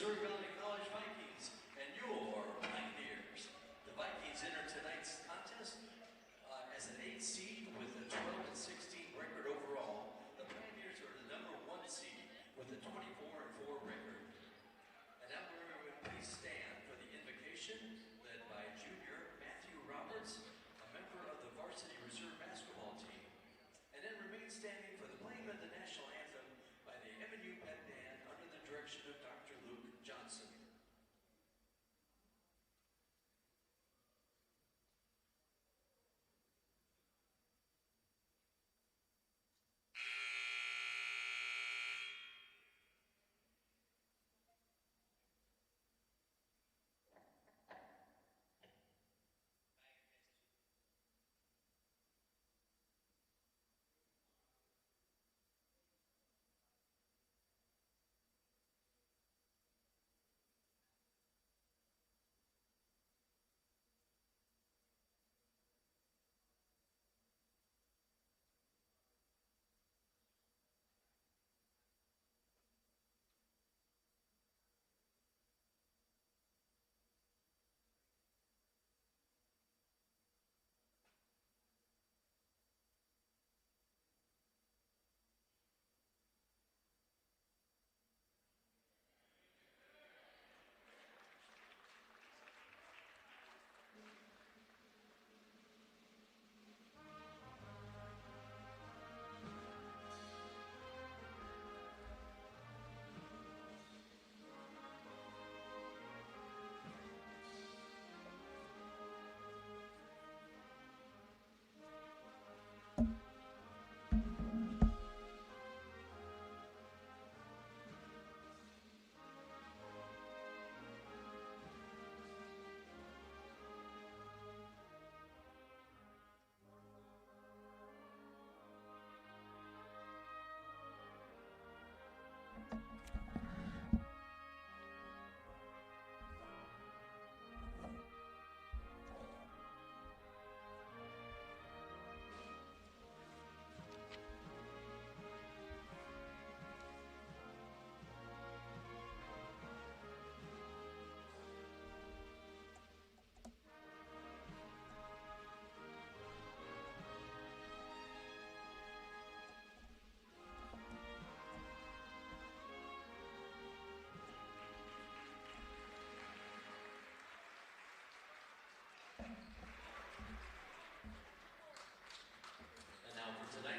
Missouri Valley College Vikings and your Pioneers. The Vikings enter tonight's contest as an 8 seed with a 12-16 record overall. The Pioneers are the number 1 seed with a 24-4 record. And now we're please stand for the invocation led by junior Matthew Roberts, a member of the varsity reserve basketball team. And then remain standing for the playing of the national anthem by the MNU pep band under the direction of Dr. Luke Johnson.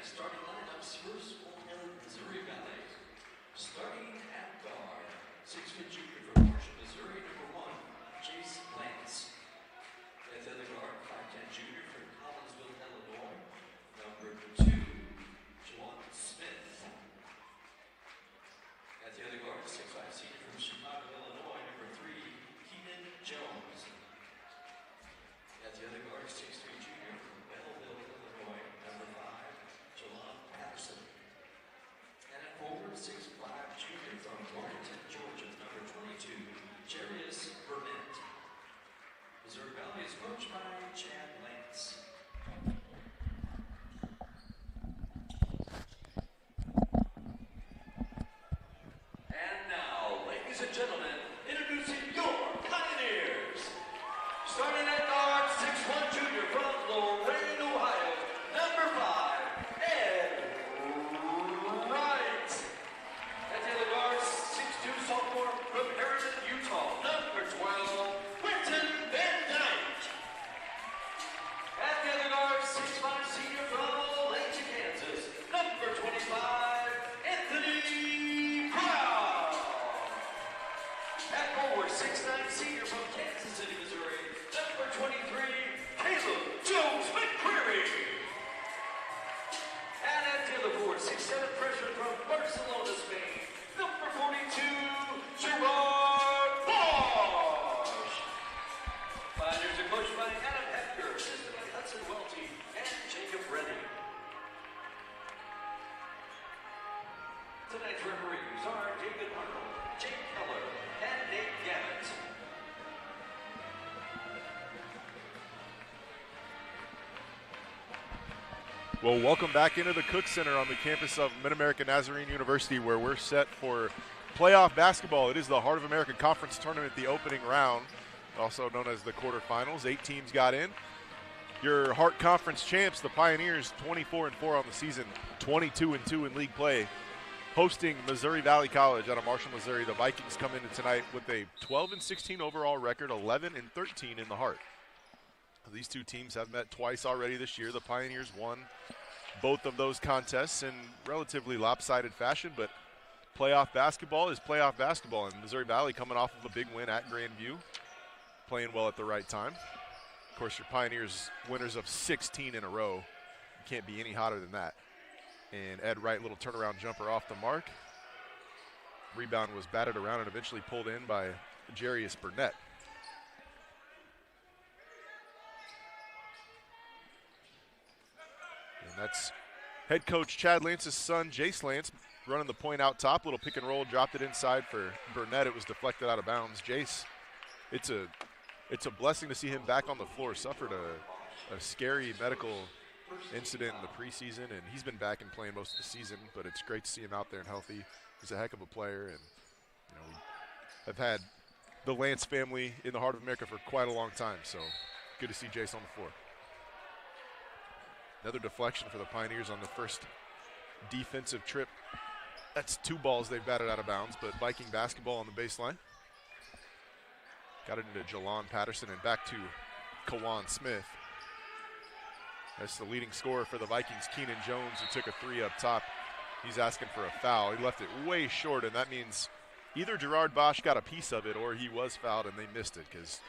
Starting lineups, first we'll hail Missouri Valley. Starting at guard, 6-foot junior from Marshall, Missouri, number 1, Chase Lance. At the other guard, 5'10" junior from Collinsville, Illinois, number 2, Juwan Smith. At the other guard, 6'5" senior from Chicago, Illinois, number 3, Keenan Jones. At the other guard, 6'3" junior from Belleville, Illinois, number 5, Patterson. And at forward, 6'5" junior from Warrenton, Georgia, number 22, Jarius Burnett. Missouri Valley is coached by Chad Lance. And now, ladies and gentlemen, introducing your Pioneers. Starting at guard, 6'1" junior from Lorain, Ohio, number 5. Sophomore from Harrison, Utah, number 12, Quentin Van Dyke. At the other guard, 6'5" senior from Olathe, Kansas, number 25, Anthony Brown. At forward, 6'9" senior from Kansas City, Missouri, number 23, Caleb Jones McCreary. And at the other forward, 6'7" freshman from Barcelona, Spain, number 42, Gerard Bosch. Pioneers are coached by Adam Hector, assisted by Hudson Welty and Jacob Reddy. Tonight's referees are David Arnold, Jake Keller, and Nate Gavitt. Well, welcome back into the Cook Center on the campus of Mid-American Nazarene University, where we're set for Playoff basketball. It is the Heart of America Conference Tournament, the opening round, also known as the quarterfinals. 8 teams got in. Your Heart Conference champs, the Pioneers, 24-4 on the season, 22-2 in league play, hosting Missouri Valley College out of Marshall, Missouri. The Vikings come into tonight with a 12-16 overall record, 11-13 in the Heart. These two teams have met twice already this year. The Pioneers won both of those contests in relatively lopsided fashion, but playoff basketball is playoff basketball, and Missouri Valley coming off of a big win at Grandview, playing well at the right time. Of course, your Pioneers winners of 16 in a row. You can't be any hotter than that. And Ed Wright, little turnaround jumper off the mark. Rebound was batted around and eventually pulled in by Jarius Burnett. And that's head coach Chad Lance's son, Jace Lance, running the point out top. Little pick and roll, dropped it inside for Burnett. It was deflected out of bounds. Jace, it's a blessing to see him back on the floor. Suffered a scary medical incident in the preseason, and he's been back and playing most of the season, but it's great to see him out there and healthy. He's a heck of a player, and we have had the Lance family in the Heart of America for quite a long time, so good to see Jace on the floor. Another deflection for the Pioneers on the first defensive trip. That's 2 balls they've batted out of bounds, but Viking basketball on the baseline. Got it into Jelon Patterson and back to Kawan Smith. That's the leading scorer for the Vikings, Keenan Jones, who took a 3 up top. He's asking for a foul. He left it way short, and that means either Gerard Bosch got a piece of it or he was fouled and they missed it, because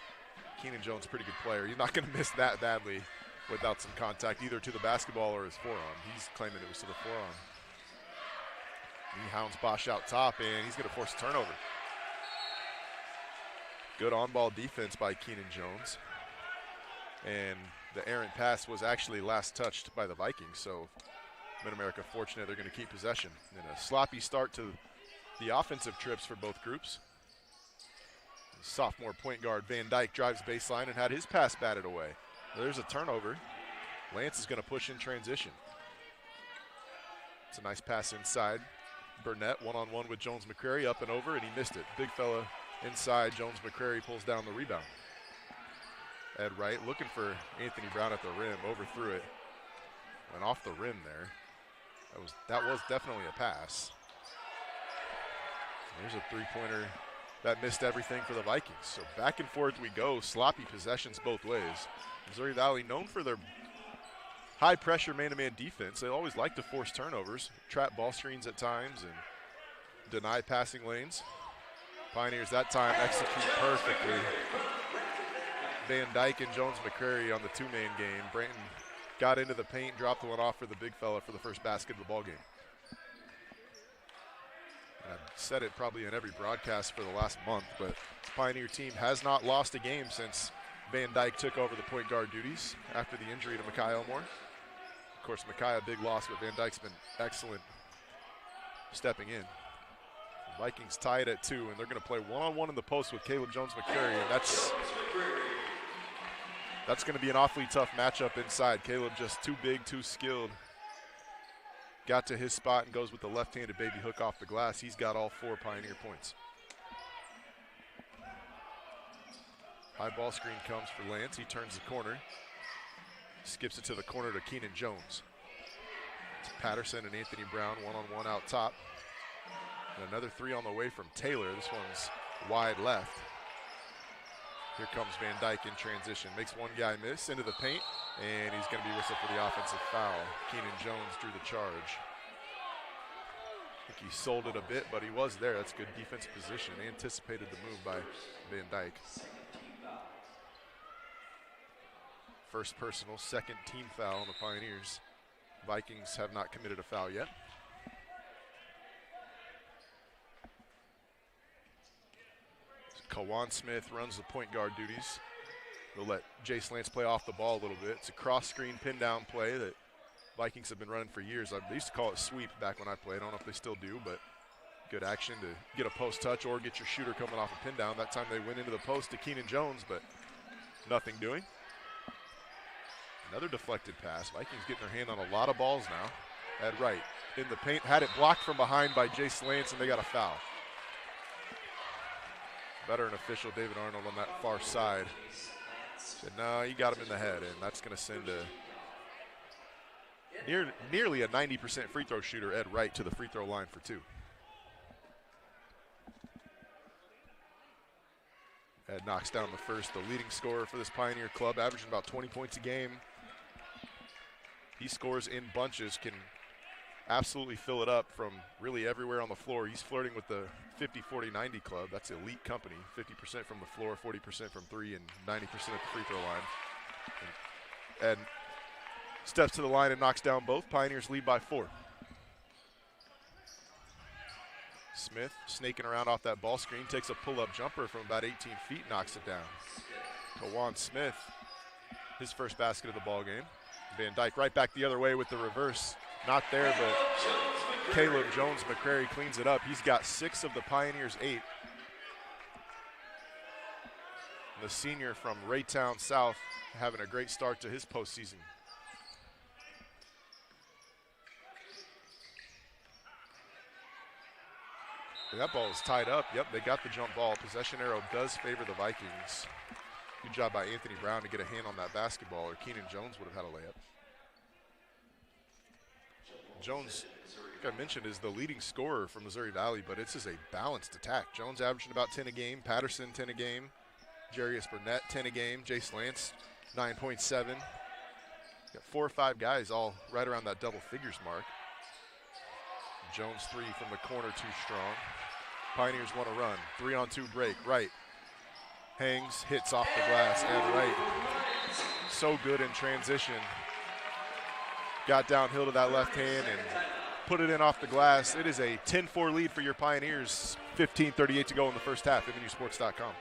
Keenan Jones is a pretty good player. He's not going to miss that badly without some contact, either to the basketball or his forearm. He's claiming it was to the forearm. He hounds Bosch out top, and he's going to force a turnover. Good on-ball defense by Keenan Jones. And the errant pass was actually last touched by the Vikings, so Mid-America fortunate they're going to keep possession. And a sloppy start to the offensive trips for both groups. Sophomore point guard Van Dyke drives baseline and had his pass batted away. There's a turnover. Lance is going to push in transition. It's a nice pass inside. Burnett one-on-one with Jones McCrary, up and over, and he missed it. Big fella inside. Jones McCrary pulls down the rebound. Ed Wright looking for Anthony Brown at the rim, overthrew it. Went off the rim there. That was definitely a pass. There's a 3-pointer that missed everything for the Vikings. So back and forth we go, sloppy possessions both ways. Missouri Valley known for their high pressure man-to-man defense. They always like to force turnovers, trap ball screens at times, and deny passing lanes. Pioneers that time execute perfectly. Van Dyke and Jones McCrary on the 2-man game. Branton got into the paint, dropped the one off for the big fella for the first basket of the ball game. And I've said it probably in every broadcast for the last month, but the Pioneer team has not lost a game since Van Dyke took over the point guard duties after the injury to Mekhi Elmore. Of course, Mekhi a big loss, but Van Dyke's been excellent stepping in. The Vikings tied at 2, and they're going to play one-on-one in the post with Caleb Jones McCrary, and that's going to be an awfully tough matchup inside. Caleb just too big, too skilled. Got to his spot and goes with the left-handed baby hook off the glass. He's got all 4 Pioneer points. High ball screen comes for Lance. He turns the corner. Skips it to the corner to Keenan Jones. It's Patterson and Anthony Brown one-on-one out top. And another 3 on the way from Taylor. This one's wide left. Here comes Van Dyke in transition. Makes one guy miss into the paint, and he's going to be whistled for the offensive foul. Keenan Jones drew the charge. I think he sold it a bit, but he was there. That's good defensive position. Anticipated the move by Van Dyke. First personal, second team foul on the Pioneers. Vikings have not committed a foul yet. Kawan Smith runs the point guard duties. We'll let Jace Lance play off the ball a little bit. It's a cross-screen pin-down play that Vikings have been running for years. They used to call it sweep back when I played. I don't know if they still do, but good action to get a post touch or get your shooter coming off a pin-down. That time they went into the post to Keenan Jones, but nothing doing. Another deflected pass. Vikings getting their hand on a lot of balls now. Ed Wright in the paint, had it blocked from behind by Jace Lance, and they got a foul. Veteran official David Arnold on that far side said, no, you got him in the head, and that's going to send nearly a 90% free throw shooter, Ed Wright, to the free throw line for 2. Ed knocks down the first, the leading scorer for this Pioneer club, averaging about 20 points a game. He scores in bunches, can absolutely fill it up from really everywhere on the floor. He's flirting with the 50-40-90 club. That's elite company. 50% from the floor, 40% from 3, and 90% at the free throw line. And Ed steps to the line and knocks down both. Pioneers lead by 4. Smith snaking around off that ball screen, takes a pull-up jumper from about 18 feet, knocks it down. Kawan Smith, his first basket of the ball game. Van Dyke right back the other way with the reverse. Not there, but Caleb Jones McCrary cleans it up. He's got 6 of the Pioneers' 8. The senior from Raytown South having a great start to his postseason. That ball is tied up. Yep, they got the jump ball. Possession arrow does favor the Vikings. Good job by Anthony Brown to get a hand on that basketball, or Keenan Jones would have had a layup. Jones, like I mentioned, is the leading scorer from Missouri Valley, but it's just a balanced attack. Jones averaging about 10 a game, Patterson 10 a game, Jarius Burnett 10 a game, Jace Lance 9.7. Got 4 or 5 guys all right around that double figures mark. Jones 3 from the corner, too strong. Pioneers want to run. 3-on-2 break. Wright hangs, hits off the glass, and Wright so good in transition. Got downhill to that left hand and put it in off the glass. It is a 10-4 lead for your Pioneers. 15:38 to go in the first half. MNUsports.com.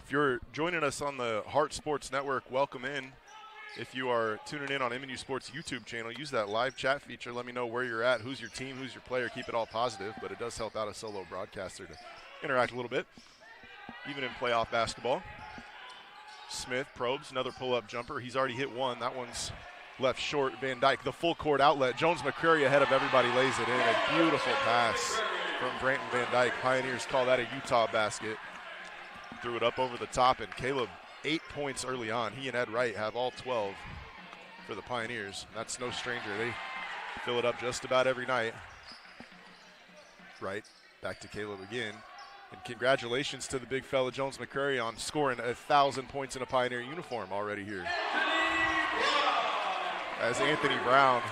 If you're joining us on the Heart Sports Network, welcome in. If you are tuning in on MNU Sports YouTube channel, use that live chat feature. Let me know where you're at, who's your team, who's your player. Keep it all positive, but it does help out a solo broadcaster to interact a little bit, even in playoff basketball. Smith probes, another pull-up jumper. He's already hit one. That one's left short. Van Dyke, the full court outlet. Jones McCrary ahead of everybody, lays it in. A beautiful pass from Branton Van Dyke. Pioneers call that a Utah basket. Threw it up over the top, and Caleb 8 points early on. He and Ed Wright have all 12 for the Pioneers. That's no stranger. They fill it up just about every night. Wright back to Caleb again. And congratulations to the big fella Jones McCrary on scoring 1,000 points in a Pioneer uniform already here. As Anthony Brown,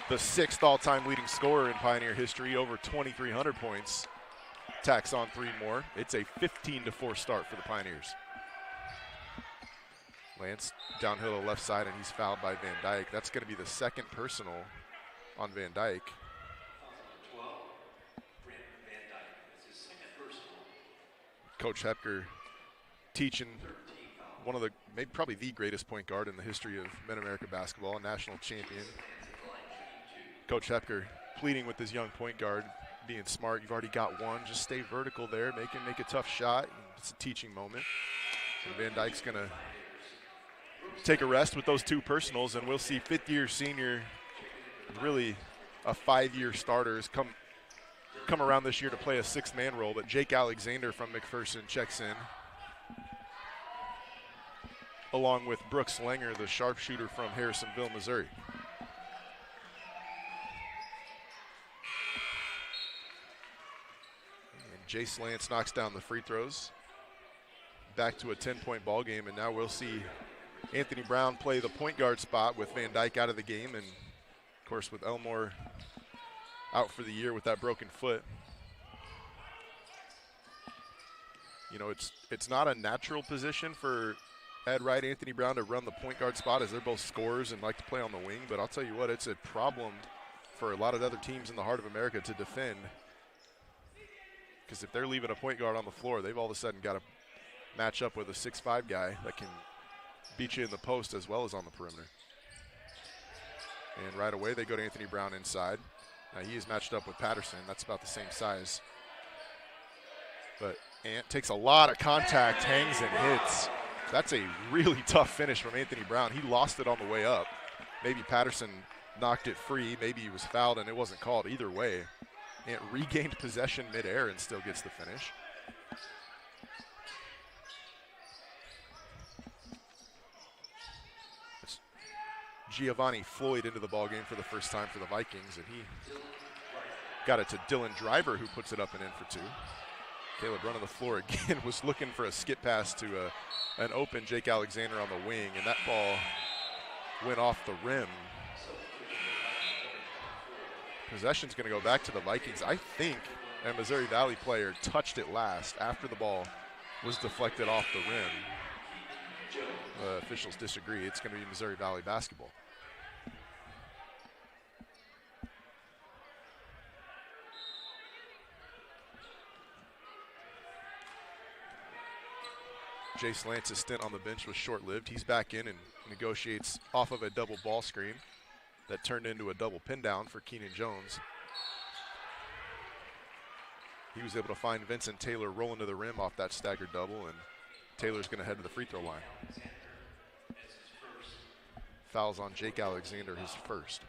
the 6th all-time leading scorer in Pioneer history, over 2,300 points. Tacks on 3 more. It's a 15-4 start for the Pioneers. Lance downhill to the left side, and he's fouled by Van Dyke. That's going to be the 2nd personal on Van Dyke. Coach Hepker teaching one of the, maybe probably the greatest point guard in the history of Mid-America basketball, a national champion. Coach Hepker pleading with this young point guard, being smart. You've already got one. Just stay vertical there. Make a tough shot. It's a teaching moment. And Van Dyke's going to take a rest with those 2 personals, and we'll see 5th-year senior, really a 5-year starters come around this year to play a 6-man role. But Jake Alexander from McPherson checks in, along with Brooks Langer, the sharpshooter from Harrisonville, Missouri. Jace Lance knocks down the free throws. Back to a 10-point ball game, and now we'll see Anthony Brown play the point guard spot with Van Dyke out of the game, and of course with Elmore out for the year with that broken foot. You know, it's not a natural position for Ed Wright, Anthony Brown to run the point guard spot, as they're both scorers and like to play on the wing. But I'll tell you what, it's a problem for a lot of other teams in the Heart of America to defend. Because if they're leaving a point guard on the floor, they've all of a sudden got to match up with a 6'5" guy that can beat you in the post as well as on the perimeter. And right away they go to Anthony Brown inside. Now he is matched up with Patterson. That's about the same size. But Ant takes a lot of contact, hangs and hits. That's a really tough finish from Anthony Brown. He lost it on the way up. Maybe Patterson knocked it free. Maybe he was fouled and it wasn't called. Either way, Ant regained possession midair and still gets the finish. It's Giovanni Floyd into the ballgame for the first time for the Vikings, and he got it to Dylan Driver, who puts it up and in for 2. Caleb running the floor again, was looking for a skip pass to an open Jake Alexander on the wing, and that ball went off the rim. Possession's going to go back to the Vikings. I think a Missouri Valley player touched it last after the ball was deflected off the rim. Officials disagree. It's going to be Missouri Valley basketball. Jace Lance's stint on the bench was short-lived. He's back in and negotiates off of a double ball screen that turned into a double pin down for Keenan Jones. He was able to find Vincent Taylor rolling to the rim off that staggered double, and Taylor's going to head to the free throw line. Fouls on Jake Alexander, his first.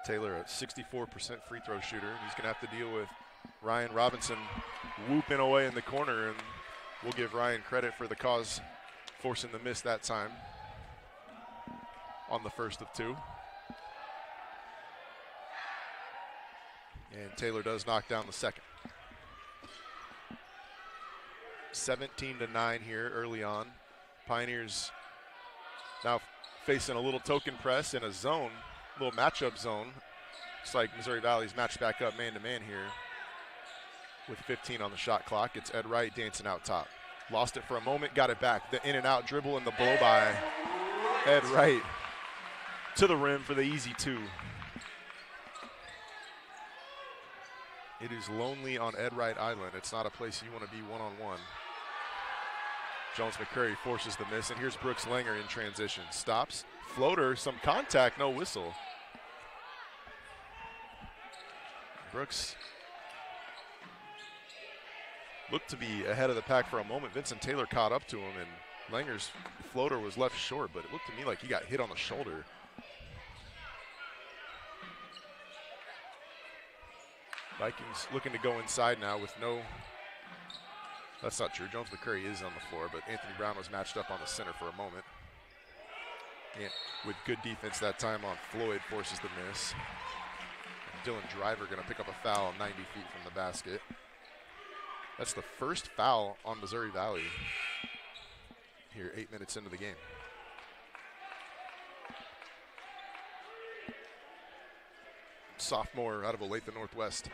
Taylor, a 64% free throw shooter. He's going to have to deal with Ryan Robinson whooping away in the corner, and we'll give Ryan credit for the cause, forcing the miss that time on the first of 2. And Taylor does knock down the second. 17-9 here early on. Pioneers now facing a little token press in a zone, little matchup zone. Looks like Missouri Valley's matched back up man-to-man here with 15 on the shot clock. It's Ed Wright dancing out top. Lost it for a moment, got it back. The in and out dribble and the blow by. Ed Wright to the rim for the easy 2. It is lonely on Ed Wright Island. It's not a place you want to be one-on-one. Jones McCrary forces the miss, and here's Brooks Langer in transition. Stops, floater, some contact, no whistle. Brooks looked to be ahead of the pack for a moment. Vincent Taylor caught up to him, and Langer's floater was left short, but it looked to me like he got hit on the shoulder. Vikings looking to go inside now with no, that's not true. Jones McCurry is on the floor, but Anthony Brown was matched up on the center for a moment. And with good defense that time on Floyd, forces the miss. And Dylan Driver going to pick up a foul 90 feet from the basket. That's the first foul on Missouri Valley here 8 minutes into the game. Sophomore out of Olathe Northwest,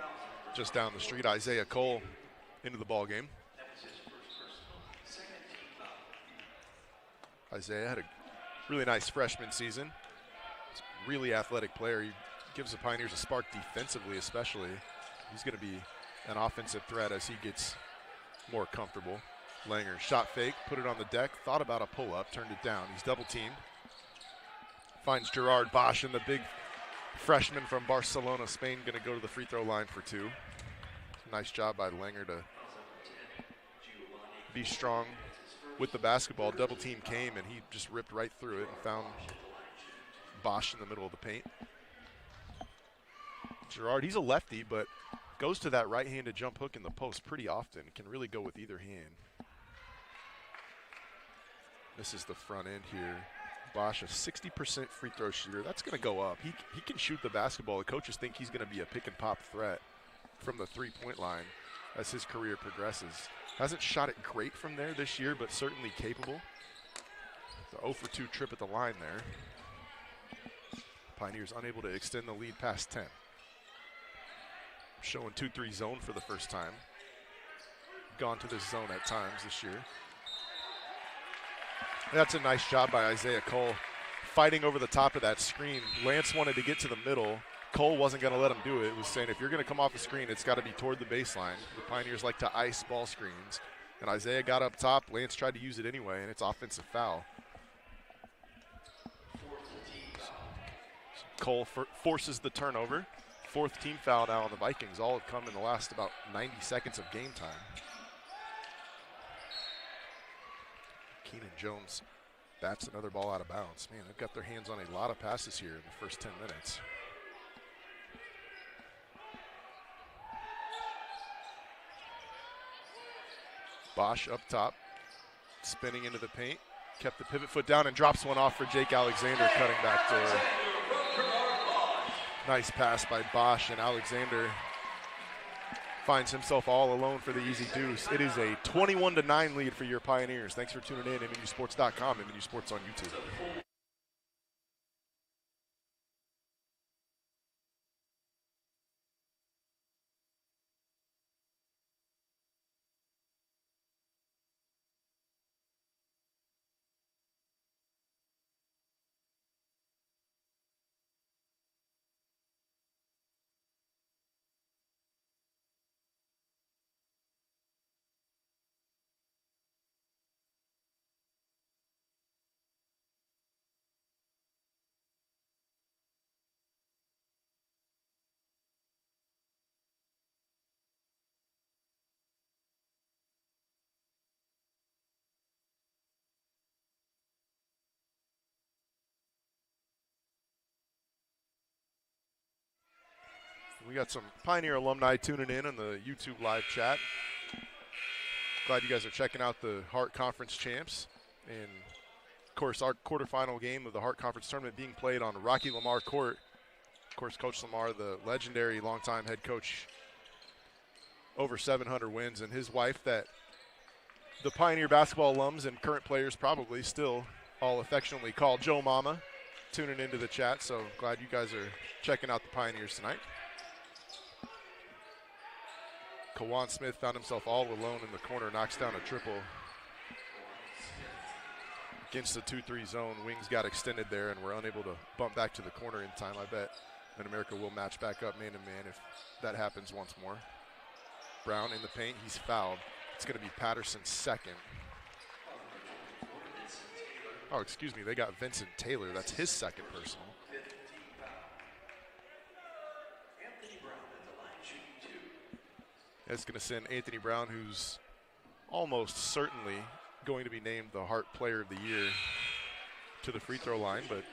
just down the street, Isaiah Cole into the ball game. Isaiah had a really nice freshman season. He's a really athletic player. He gives the Pioneers a spark defensively, especially. He's going to be an offensive threat as he gets more comfortable. Langer shot fake, put it on the deck, thought about a pull-up, turned it down. He's double-teamed. Finds Gerard Bosch, and the big freshman from Barcelona, Spain, going to go to the free throw line for 2. Nice job by Langer to be strong with the basketball. Double team came, and he just ripped right through it and found Bosch in the middle of the paint. Gerard, he's a lefty, but goes to that right-handed jump hook in the post pretty often. Can really go with either hand. This is the front end here. Bosch, a 60% free throw shooter. That's going to go up. He can shoot the basketball. The coaches think he's going to be a pick-and-pop threat from the three-point line as his career progresses. Hasn't shot it great from there this year, but certainly capable. The 0 for 2 trip at the line there. Pioneers unable to extend the lead past 10. Showing 2-3 zone for the first time. Gone to this zone at times this year. That's a nice job by Isaiah Cole, fighting over the top of that screen. Lance wanted to get to the middle. Cole wasn't going to let him do it. It was saying, if you're going to come off the screen, it's got to be toward the baseline. The Pioneers like to ice ball screens. And Isaiah got up top. Lance tried to use it anyway, and it's offensive foul. Cole forces the turnover. Fourth team foul now on the Vikings. All have come in the last about 90 seconds of game time. Keenan Jones bats another ball out of bounds. Man, they've got their hands on a lot of passes here in the first 10 minutes. Bosch up top, spinning into the paint. Kept the pivot foot down and drops one off for Jake Alexander, cutting back door. Nice pass by Bosch, and Alexander finds himself all alone for the easy deuce. It is a 21-9 lead for your Pioneers. Thanks for tuning in. MNUsports.com, MNU Sports on YouTube. We got some Pioneer alumni tuning in on the YouTube live chat. Glad you guys are checking out the Hart Conference champs. And, of course, our quarterfinal game of the Hart Conference tournament being played on Rocky Lamar Court. Of course, Coach Lamar, the legendary longtime head coach, over 700 wins, and his wife that the Pioneer basketball alums and current players probably still all affectionately call Joe Mama, tuning into the chat. So glad you guys are checking out the Pioneers tonight. Kawan Smith found himself all alone in the corner, knocks down a triple. Against the 2-3 zone, wings got extended there and were unable to bump back to the corner in time. I bet America will match back up man-to-man if that happens once more. Brown in the paint, he's fouled. It's going to be Patterson's second. Oh, excuse me, they got Vincent Taylor. That's his second personal. That's going to send Anthony Brown, who's almost certainly going to be named the Hart Player of the Year, to the free throw line. But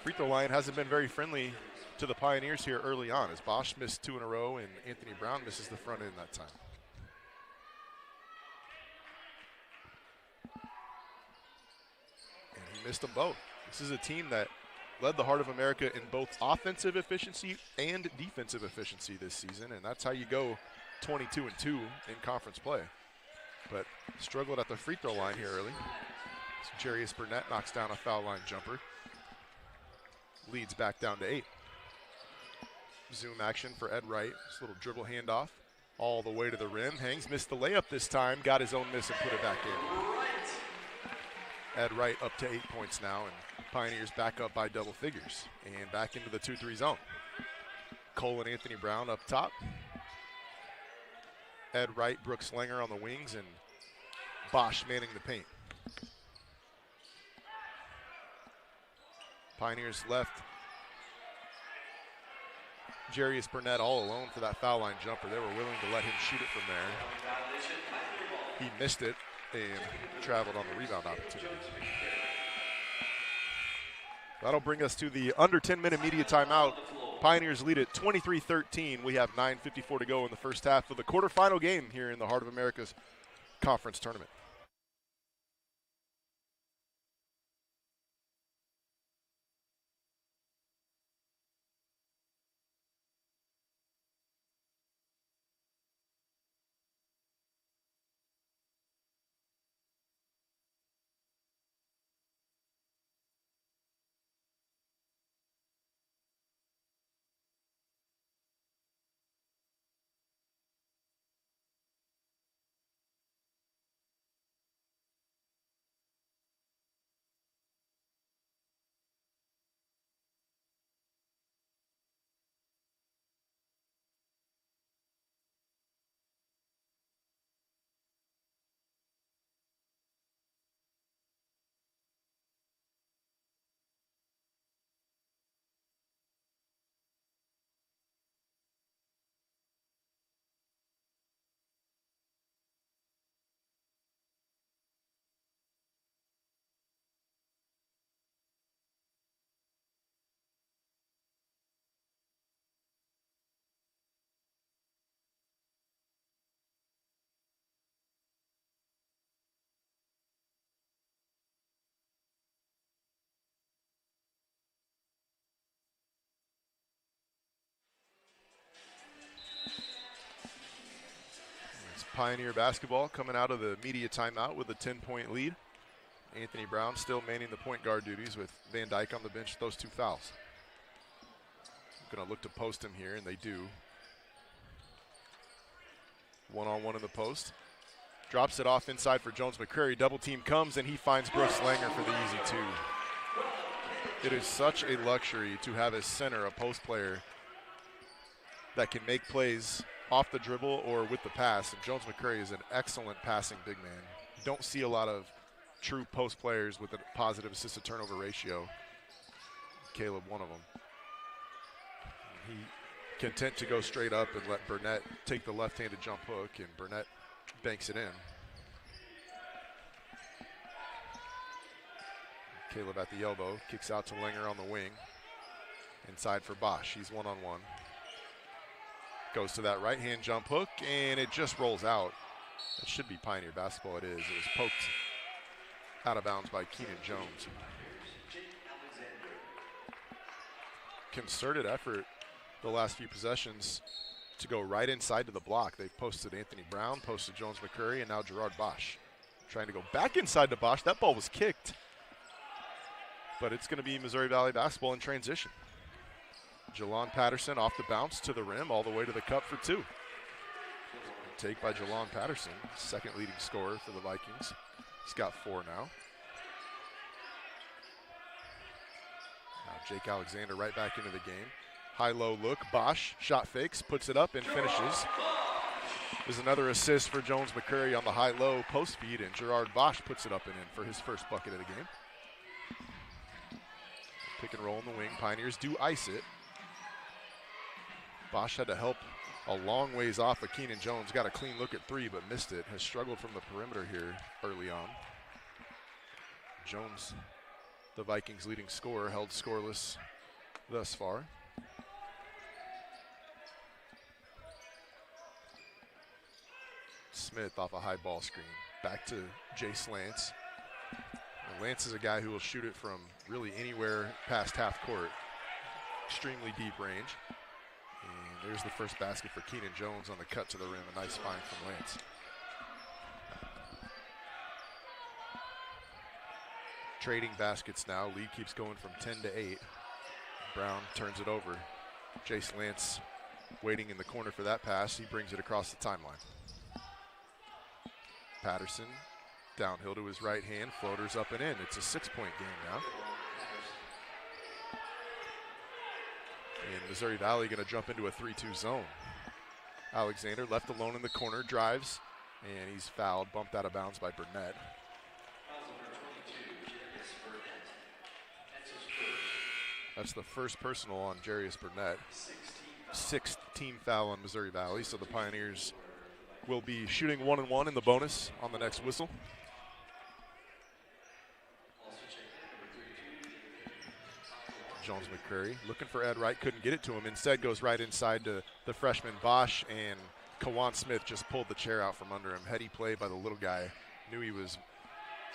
free throw line hasn't been very friendly to the Pioneers here early on, as Bosch missed 2 in a row and Anthony Brown misses the front end that time. And he missed them both. This is a team that led the Heart of America in both offensive efficiency and defensive efficiency this season, and that's how you go 22-2 in conference play. But struggled at the free throw line here early. So Jarius Burnett knocks down a foul line jumper. Leads back down to 8. Zoom action for Ed Wright. This little dribble handoff all the way to the rim. Hangs, missed the layup this time, got his own miss and put it back in. Ed Wright up to 8 points now, and Pioneers back up by double figures and back into the 2-3 zone. Cole and Anthony Brown up top. Ed Wright, Brooks Langer on the wings, and Bosch manning the paint. Pioneers left Jarius Burnett all alone for that foul line jumper. They were willing to let him shoot it from there. He missed it and traveled on the rebound opportunity. That'll bring us to the under 10-minute media timeout. Pioneers lead at 23-13. We have 9:54 to go in the first half of the quarterfinal game here in the Heart of America's conference tournament. Pioneer basketball coming out of the media timeout with a 10-point lead. Anthony Brown still manning the point guard duties with Van Dyke on the bench with those 2 fouls. Going to look to post him here, and they do. One-on-one in the post. Drops it off inside for Jones McCrary. Double team comes, and he finds Brooks Langer for the easy 2. It is such a luxury to have a center, a post player, that can make plays off the dribble or with the pass. And Jones McCrary is an excellent passing big man. You don't see a lot of true post players with a positive assist-to-turnover ratio. Caleb, one of them. He content to go straight up and let Burnett take the left-handed jump hook, and Burnett banks it in. Caleb at the elbow, kicks out to Langer on the wing. Inside for Bosch, he's one-on-one. Goes to that right-hand jump hook, and it just rolls out. It should be Pioneer basketball, it is. It was poked out of bounds by Keenan Jones. Concerted effort the last few possessions to go right inside to the block. They've posted Anthony Brown, posted Jones McCurry, and now Gerard Bosch. Trying to go back inside to Bosch. That ball was kicked. But it's going to be Missouri Valley basketball in transition. Jalon Patterson off the bounce to the rim, all the way to the cup for 2. Take by Jalon Patterson, second leading scorer for the Vikings. He's got 4 now. Now Jake Alexander right back into the game. High-low look, Bosch, shot fakes, puts it up and finishes. There's another assist for Jones McCurry on the high-low post feed, and Gerard Bosch puts it up and in for his first bucket of the game. Pick and roll in the wing. Pioneers do ice it. Bosch had to help a long ways off of Keenan Jones. Got a clean look at 3, but missed it. Has struggled from the perimeter here early on. Jones, the Vikings' leading scorer, held scoreless thus far. Smith off a high ball screen. Back to Jace Lance. And Lance is a guy who will shoot it from really anywhere past half court. Extremely deep range. And there's the first basket for Keenan Jones on the cut to the rim. A nice find from Lance. Trading baskets now. Lead keeps going from 10 to 8. Brown turns it over. Jace Lance waiting in the corner for that pass. He brings it across the timeline. Patterson downhill to his right hand, floaters up and in. It's a 6-point game now. And Missouri Valley going to jump into a 3-2 zone. Alexander left alone in the corner, drives, and he's fouled, bumped out of bounds by Burnett. That's the first personal on Jarius Burnett. 6th team foul on Missouri Valley, so the Pioneers will be shooting 1-1 in the bonus on the next whistle. Jones McCurry looking for Ed Wright, couldn't get it to him. Instead goes right inside to the freshman Bosch, and Kawan Smith just pulled the chair out from under him. Heady play by the little guy. Knew he was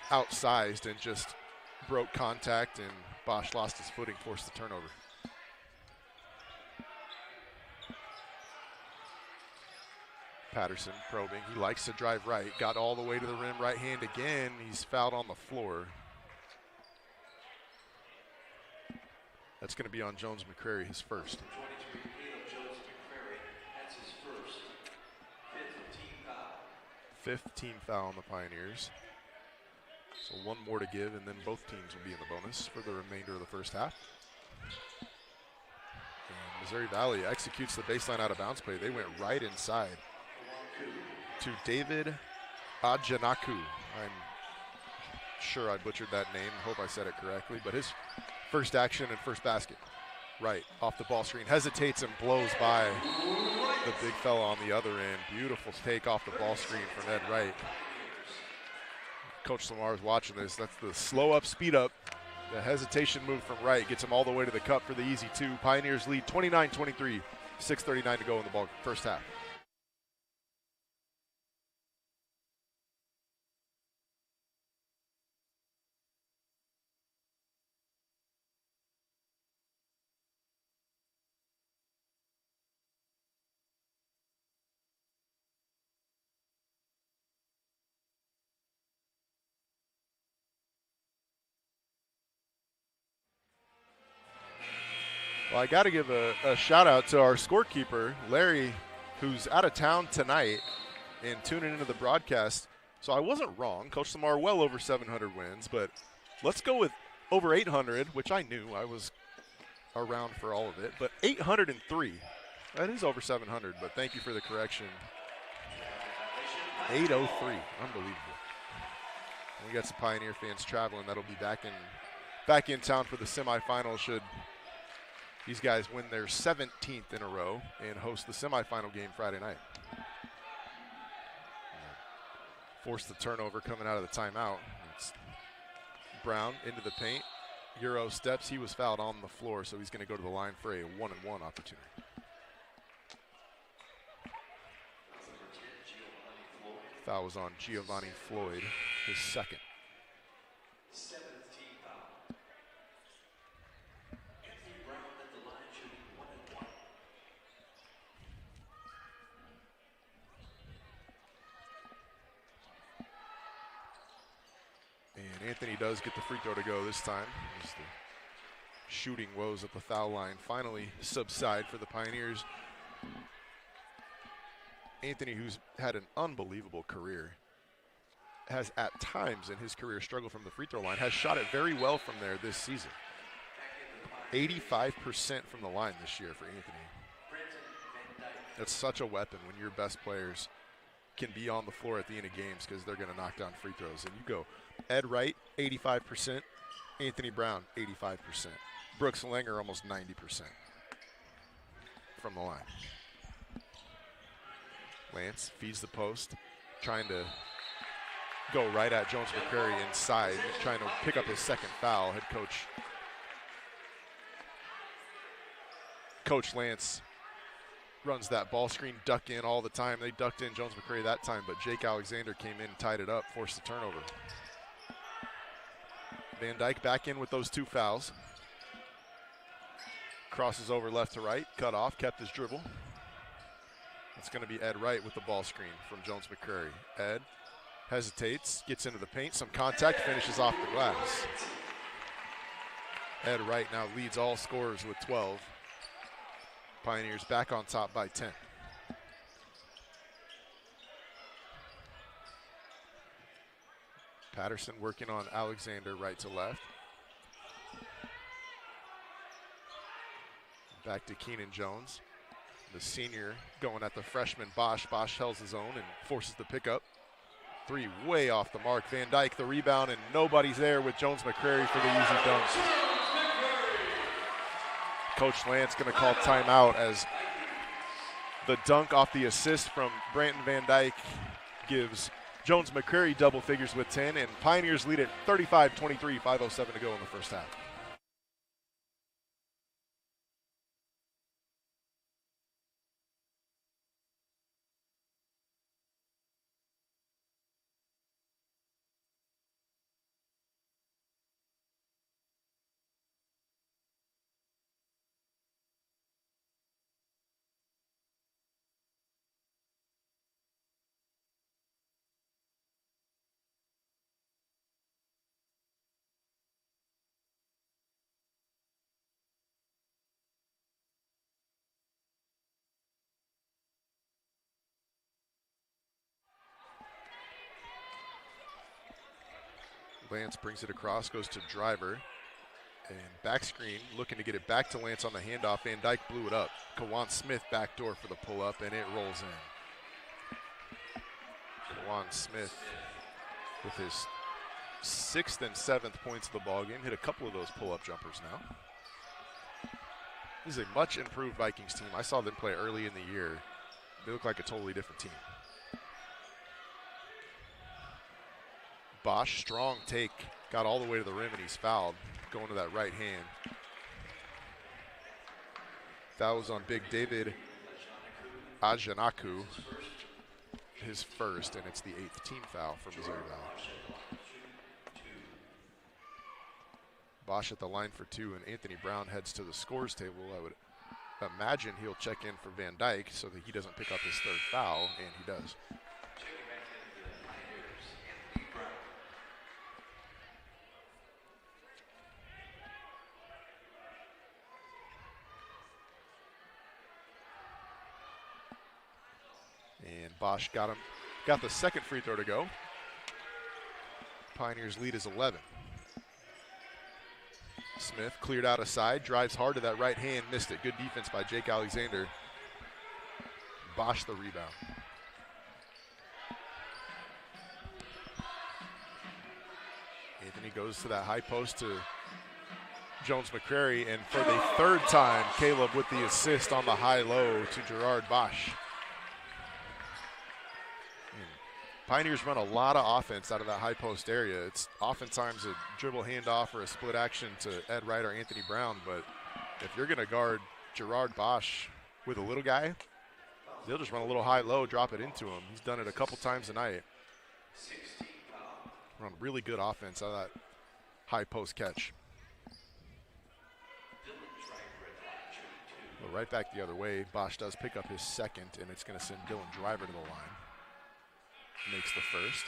outsized and just broke contact, and Bosch lost his footing, forced the turnover. Patterson probing. He likes to drive right. Got all the way to the rim, right hand again. He's fouled on the floor. That's going to be on Jones McCrary, his first. 23, Caleb Jones McCrary. That's his first. 5th team foul. 5th team foul on the Pioneers. So 1 more to give, and then both teams will be in the bonus for the remainder of the first half. And Missouri Valley executes the baseline out of bounds play. They went right inside to David Ajanaku. I'm sure I butchered that name. Hope I said it correctly, but his first action and first basket. Right, off the ball screen. Hesitates and blows by the big fella on the other end. Beautiful take off the ball screen from Ed Wright. Coach Lamar is watching this. That's the slow up, speed up. The hesitation move from Wright gets him all the way to the cup for the easy 2. Pioneers lead 29-23, 6:39 to go in the ball first half. Well, I got to give a shout out to our scorekeeper, Larry, who's out of town tonight and tuning into the broadcast. So I wasn't wrong. Coach Lamar well over 700 wins, but let's go with over 800, which I knew. I was around for all of it, but 803. That is over 700, but thank you for the correction. 803, unbelievable. We got some Pioneer fans traveling. That'll be back in town for the semifinal should these guys win their 17th in a row and host the semifinal game Friday night. Force the turnover coming out of the timeout. It's Brown into the paint. Euro steps. He was fouled on the floor, so he's going to go to the line for a 1-and-1 opportunity. Foul was on Giovanni Floyd, his second. 7th team foul. Anthony Brown at the line shooting 1-and-1. And Anthony does get the free throw to go this time. As the shooting woes at the foul line finally subside for the Pioneers. Anthony, who's had an unbelievable career, has at times in his career struggled from the free throw line, has shot it very well from there this season. 85% from the line this year for Anthony. That's such a weapon when your best players can be on the floor at the end of games because they're going to knock down free throws. And you go Ed Wright, 85%, Anthony Brown, 85%. Brooks Langer, almost 90% from the line. Lance feeds the post, trying to go right at Jones McCrary inside, trying to pick up his second foul. Head Coach Lance runs that ball screen, duck in all the time. They ducked in Jones McCrary that time, but Jake Alexander came in, tied it up, forced the turnover. Van Dyke back in with those two fouls. Crosses over left to right, cut off, kept his dribble. It's going to be Ed Wright with the ball screen from Jones McCrary. Ed hesitates, gets into the paint, some contact, finishes off the glass. Ed Wright now leads all scorers with 12. Pioneers back on top by 10. Patterson working on Alexander right to left. Back to Keenan Jones. The senior going at the freshman Bosch. Bosch held his own and forces the pickup. Three way off the mark. Van Dyke the rebound, and nobody's there with Jones McCrary for the easy dunk. Coach Lance going to call timeout as the dunk off the assist from Branton Van Dyke gives Jones McCrary double figures with 10, and Pioneers lead at 35-23, 5:07 to go in the first half. Lance brings it across, goes to driver, and back screen, looking to get it back to Lance on the handoff. Van Dyke blew it up. Kawan Smith backdoor for the pull-up, and it rolls in. Kawan Smith with his 6th and 7th points of the ballgame. Hit a couple of those pull-up jumpers now. This is a much improved Vikings team. I saw them play early in the year. They look like a totally different team. Bosch, strong take, got all the way to the rim and he's fouled, going to that right hand. That was on big David Ajanaku, his first, and it's the 8th team foul for Missouri Valley. Bosch at the line for 2, and Anthony Brown heads to the scores table. I would imagine he'll check in for Van Dyke so that he doesn't pick up his 3rd foul, and he does. Bosch got the second free throw to go. Pioneers lead is 11. Smith cleared out a side, drives hard to that right hand, missed it. Good defense by Jake Alexander. Bosch the rebound. Anthony goes to that high post to Jones McCrary, and for the third time, Caleb with the assist on the high-low to Gerard Bosch. Pioneers run a lot of offense out of that high post area. It's oftentimes a dribble handoff or a split action to Ed Wright or Anthony Brown, but if you're going to guard Gerard Bosch with a little guy, they'll just run a little high-low, drop it into him. He's done it a couple times tonight. Run really good offense out of that high post catch. Well, right back the other way. Bosch does pick up his second, and it's going to send Dylan Driver to the line. Makes the first.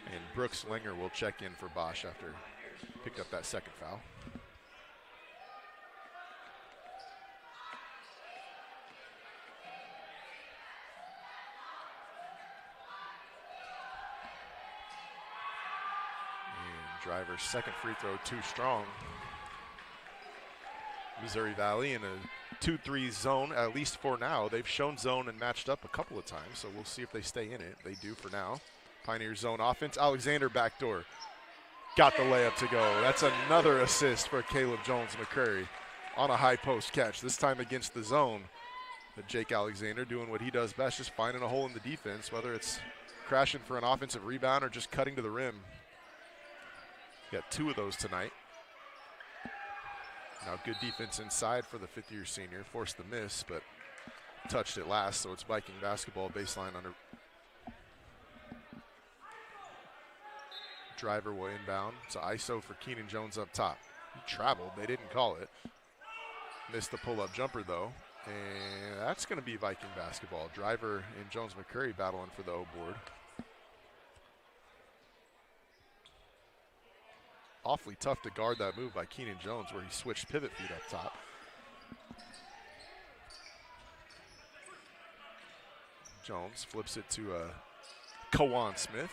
And Brooks Linger will check in for Bosch after picked up that second foul. And Driver's second free throw too strong. Missouri Valley in a 2-3 zone, at least for now. They've shown zone and matched up a couple of times, so we'll see if they stay in it. They do for now. Pioneers zone offense. Alexander backdoor. Got the layup to go. That's another assist for Caleb Jones McCrary on a high post catch, this time against the zone. But Jake Alexander doing what he does best, just finding a hole in the defense, whether it's crashing for an offensive rebound or just cutting to the rim. Got 2 of those tonight. Now good defense inside for the fifth-year senior. Forced the miss, but touched it last, so it's Viking basketball baseline under. Driver will inbound. It's an ISO for Keenan Jones up top. He traveled. They didn't call it. Missed the pull-up jumper, though. And that's going to be Viking basketball. Driver and Jones McCrary battling for the O board. Awfully tough to guard that move by Keenan Jones where he switched pivot feet up top. Jones flips it to Kawan Smith.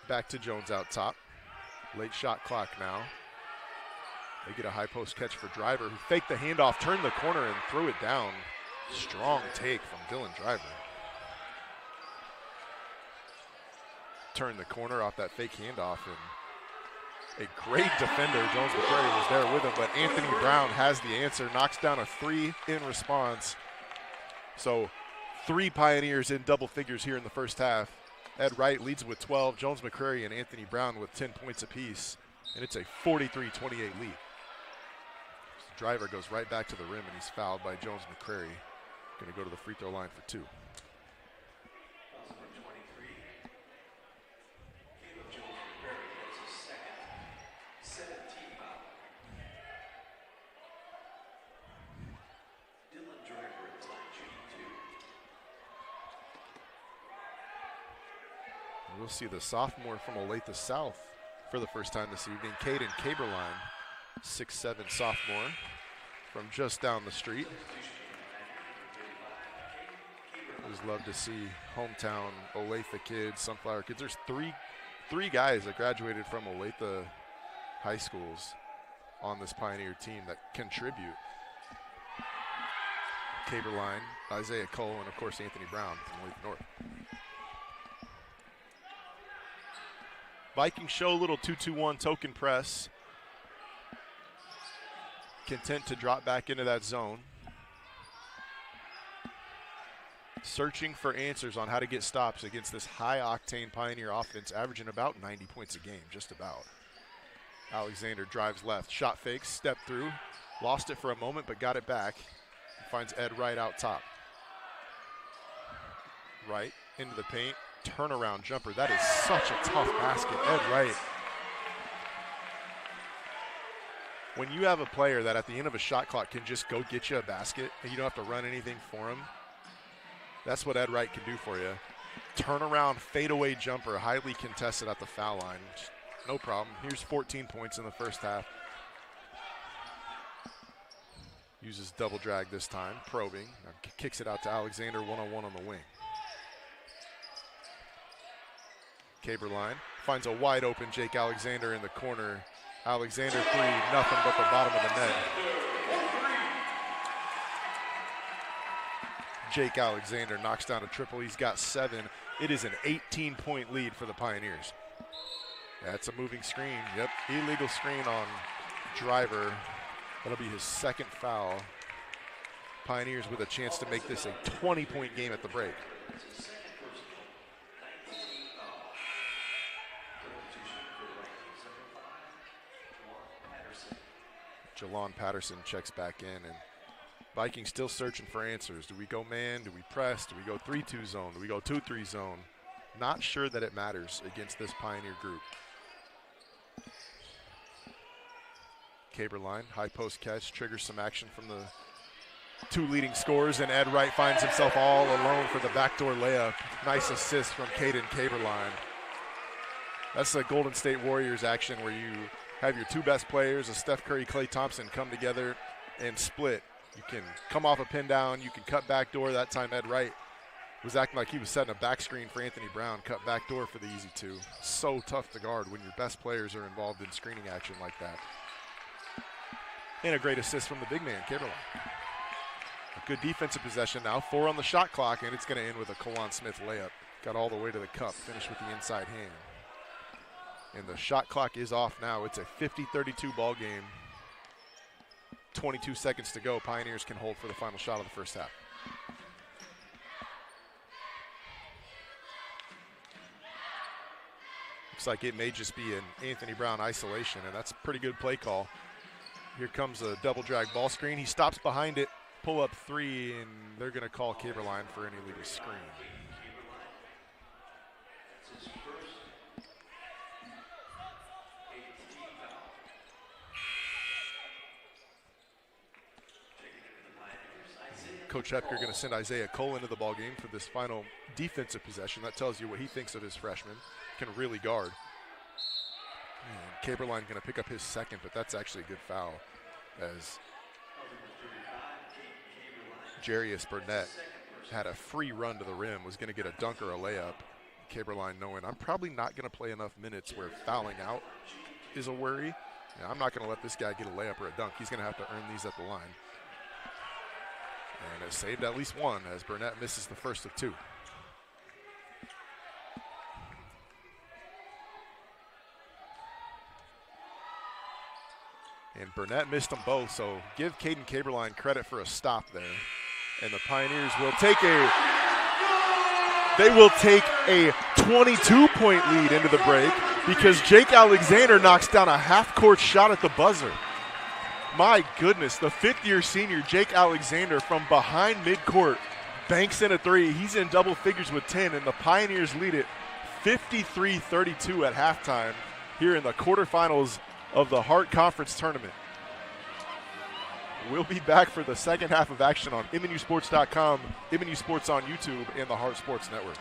Back to Jones out top. Late shot clock now. They get a high post catch for Driver, who faked the handoff, turned the corner, and threw it down. Strong take from Dylan Driver. Turned the corner off that fake handoff, and a great defender. Jones McCrary was there with him, but Anthony Brown has the answer, knocks down a 3 in response. So 3 Pioneers in double figures here in the first half. Ed Wright leads with 12, Jones McCrary and Anthony Brown with 10 points apiece, and it's a 43-28 lead. Driver goes right back to the rim, and he's fouled by Jones McCrary. Going to go to the free throw line for 2. We'll see the sophomore from Olathe South for the first time this evening, Caden Caberline, 6'7" sophomore from just down the street. Always love to see hometown Olathe kids, Sunflower kids. There's three guys that graduated from Olathe high schools on this Pioneer team that contribute. Caberline, Isaiah Cole, and of course Anthony Brown from Olathe North. Vikings show a little 2-2-1 token press. Content to drop back into that zone. Searching for answers on how to get stops against this high-octane Pioneer offense, averaging about 90 points a game, just about. Alexander drives left, shot fakes, step through, lost it for a moment but got it back. Finds Ed Wright out top. Wright into the paint. Turnaround jumper. That is such a tough basket. Ed Wright. When you have a player that at the end of a shot clock can just go get you a basket and you don't have to run anything for him, that's what Ed Wright can do for you. Turnaround fadeaway jumper, highly contested at the foul line. No problem. Here's 14 points in the first half. Uses double drag this time, probing. Now kicks it out to Alexander, one-on-one on the wing. Caberline finds a wide open Jake Alexander in the corner. Alexander three, nothing but the bottom of the net. Jake Alexander knocks down a triple. He's got 7. It is an 18-point lead for the Pioneers. That's a moving screen. Yep, illegal screen on Driver. That'll be his second foul. Pioneers with a chance to make this a 20-point game at the break. Jalon Patterson checks back in, and Vikings still searching for answers. Do we go man? Do we press? Do we go 3-2 zone? Do we go 2-3 zone? Not sure that it matters against this Pioneer group. Caberline, high post catch, triggers some action from the 2 leading scorers, and Ed Wright finds himself all alone for the backdoor layup. Nice assist from Caden Caberline. That's the Golden State Warriors action where you have your 2 best players, Steph Curry, Klay Thompson, come together and split. You can come off a pin down, you can cut backdoor. That time Ed Wright was acting like he was setting a back screen for Anthony Brown, cut backdoor for the easy 2. So tough to guard when your best players are involved in screening action like that. And a great assist from the big man, Caberline. A good defensive possession now, 4 on the shot clock, and it's going to end with a Kawan Smith layup. Got all the way to the cup, finished with the inside hand. And the shot clock is off now. It's a 50-32 ball game. 22 seconds to go. Pioneers can hold for the final shot of the first half. Looks like it may just be an Anthony Brown isolation, and that's a pretty good play call. Here comes a double drag ball screen. He stops behind it, pull up 3, and they're going to call Caberline for an illegal screen. Coach Hepker going to send Isaiah Cole into the ballgame for this final defensive possession. That tells you what he thinks of his freshman. Can really guard. And Caberline going to pick up his second, but that's actually a good foul as Jarius Burnett had a free run to the rim, was going to get a dunk or a layup. Caberline knowing I'm probably not going to play enough minutes where fouling out is a worry. I'm not going to let this guy get a layup or a dunk. He's going to have to earn these at the line. And has saved at least 1 as Burnett misses the first of 2. And Burnett missed them both, so give Caden Caberline credit for a stop there. And the Pioneers will take a 22-point lead into the break because Jake Alexander knocks down a half-court shot at the buzzer. My goodness, the 5th-year senior, Jake Alexander, from behind midcourt, banks in a 3. He's in double figures with 10, and the Pioneers lead it 53-32 at halftime here in the quarterfinals of the Hart Conference Tournament. We'll be back for the second half of action on MNUsports.com, MNU Sports on YouTube, and the Hart Sports Network.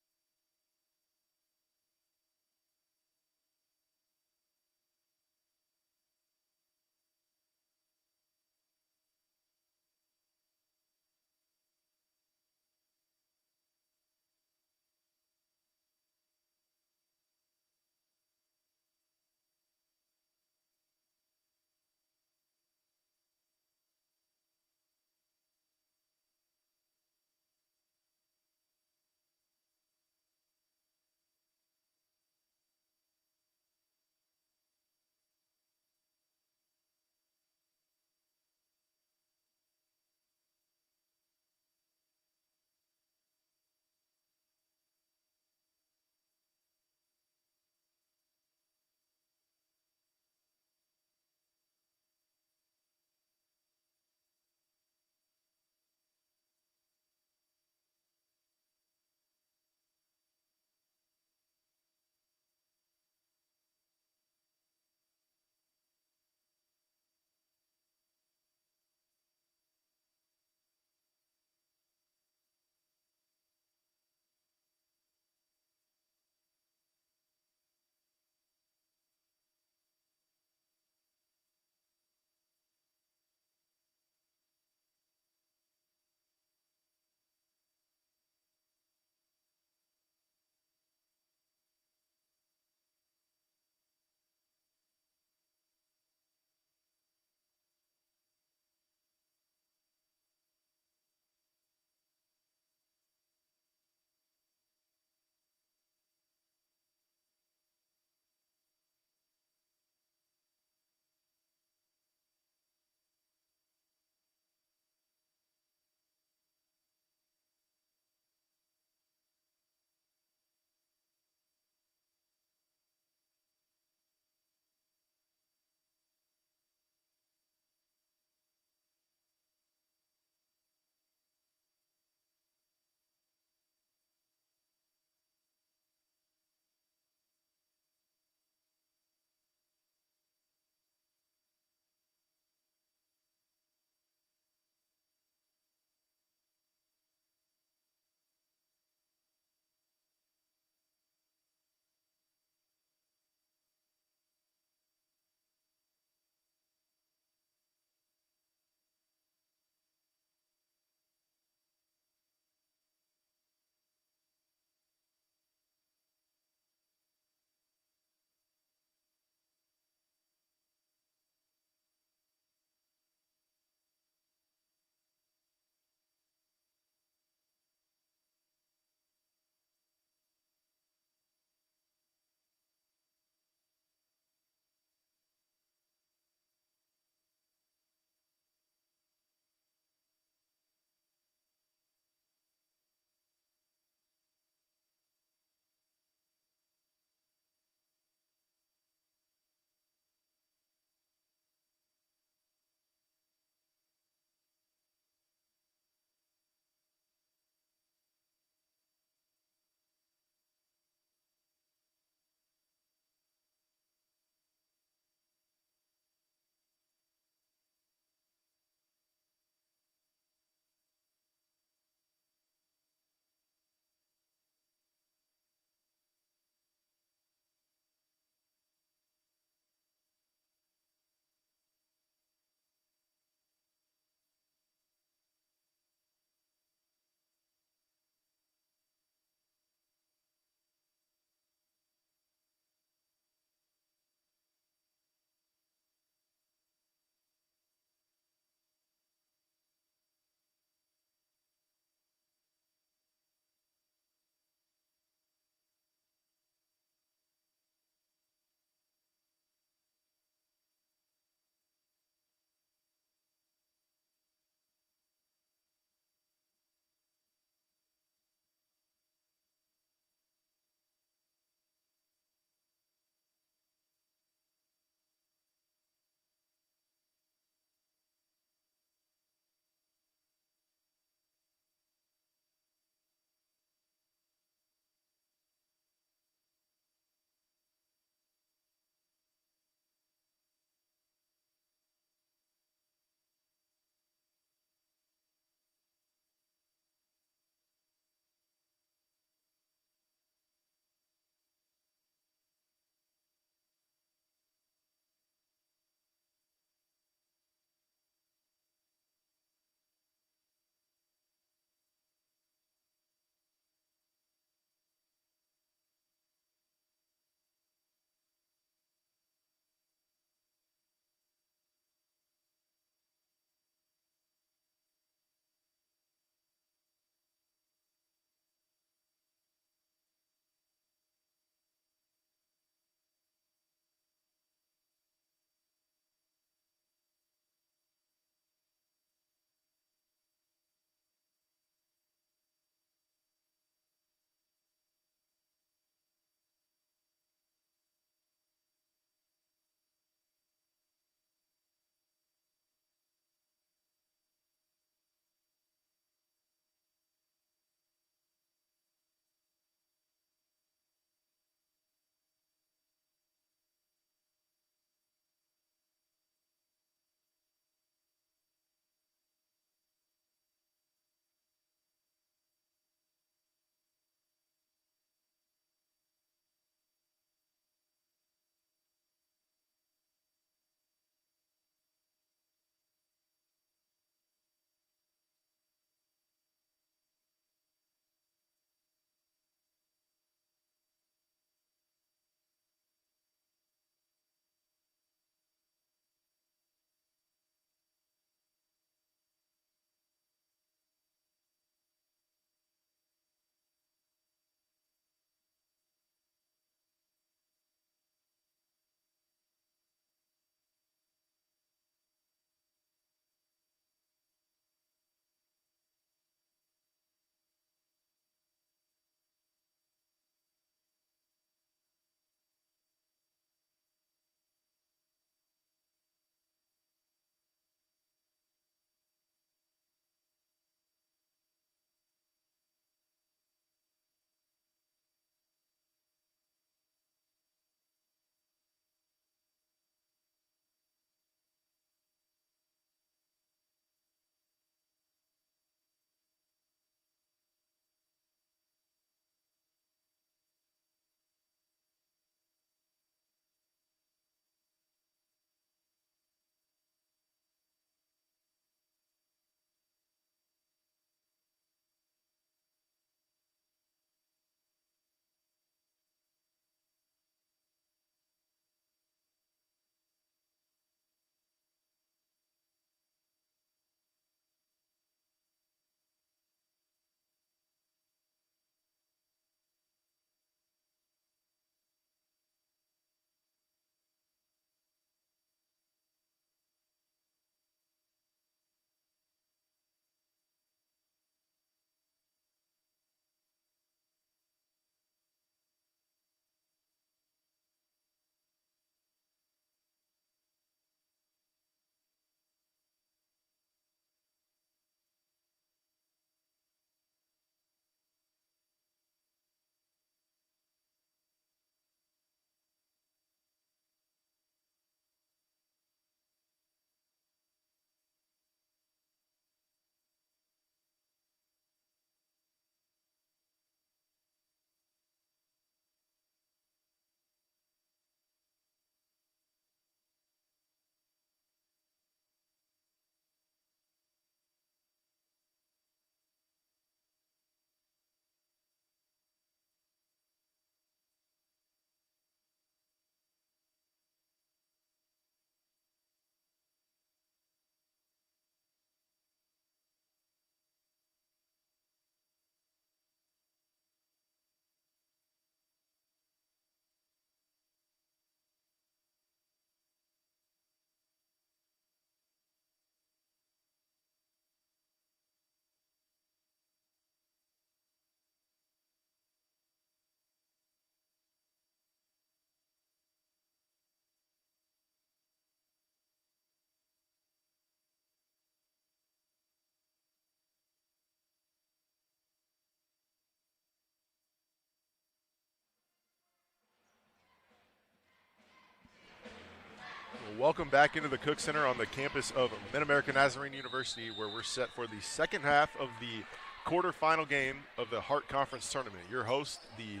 Welcome back into the Cook Center on the campus of Mid-America Nazarene University, where we're set for the second half of the quarterfinal game of the Hart Conference Tournament. Your host, the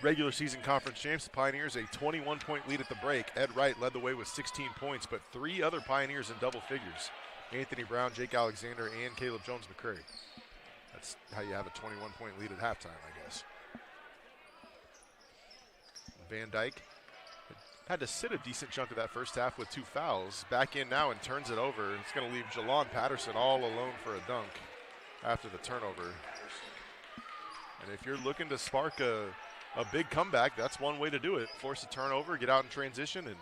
regular season conference champs, the Pioneers, a 21-point lead at the break. Ed Wright led the way with 16 points, but three other Pioneers in double figures: Anthony Brown, Jake Alexander, and Caleb Jones-McCrary. That's how you have a 21-point lead at halftime, I guess. Van Dyke had to sit a decent chunk of that first half with two fouls. Back in now and turns it over. It's going to leave Jalon Patterson all alone for a dunk after the turnover. And if you're looking to spark a big comeback, that's one way to do it. Force a turnover, get out in transition, and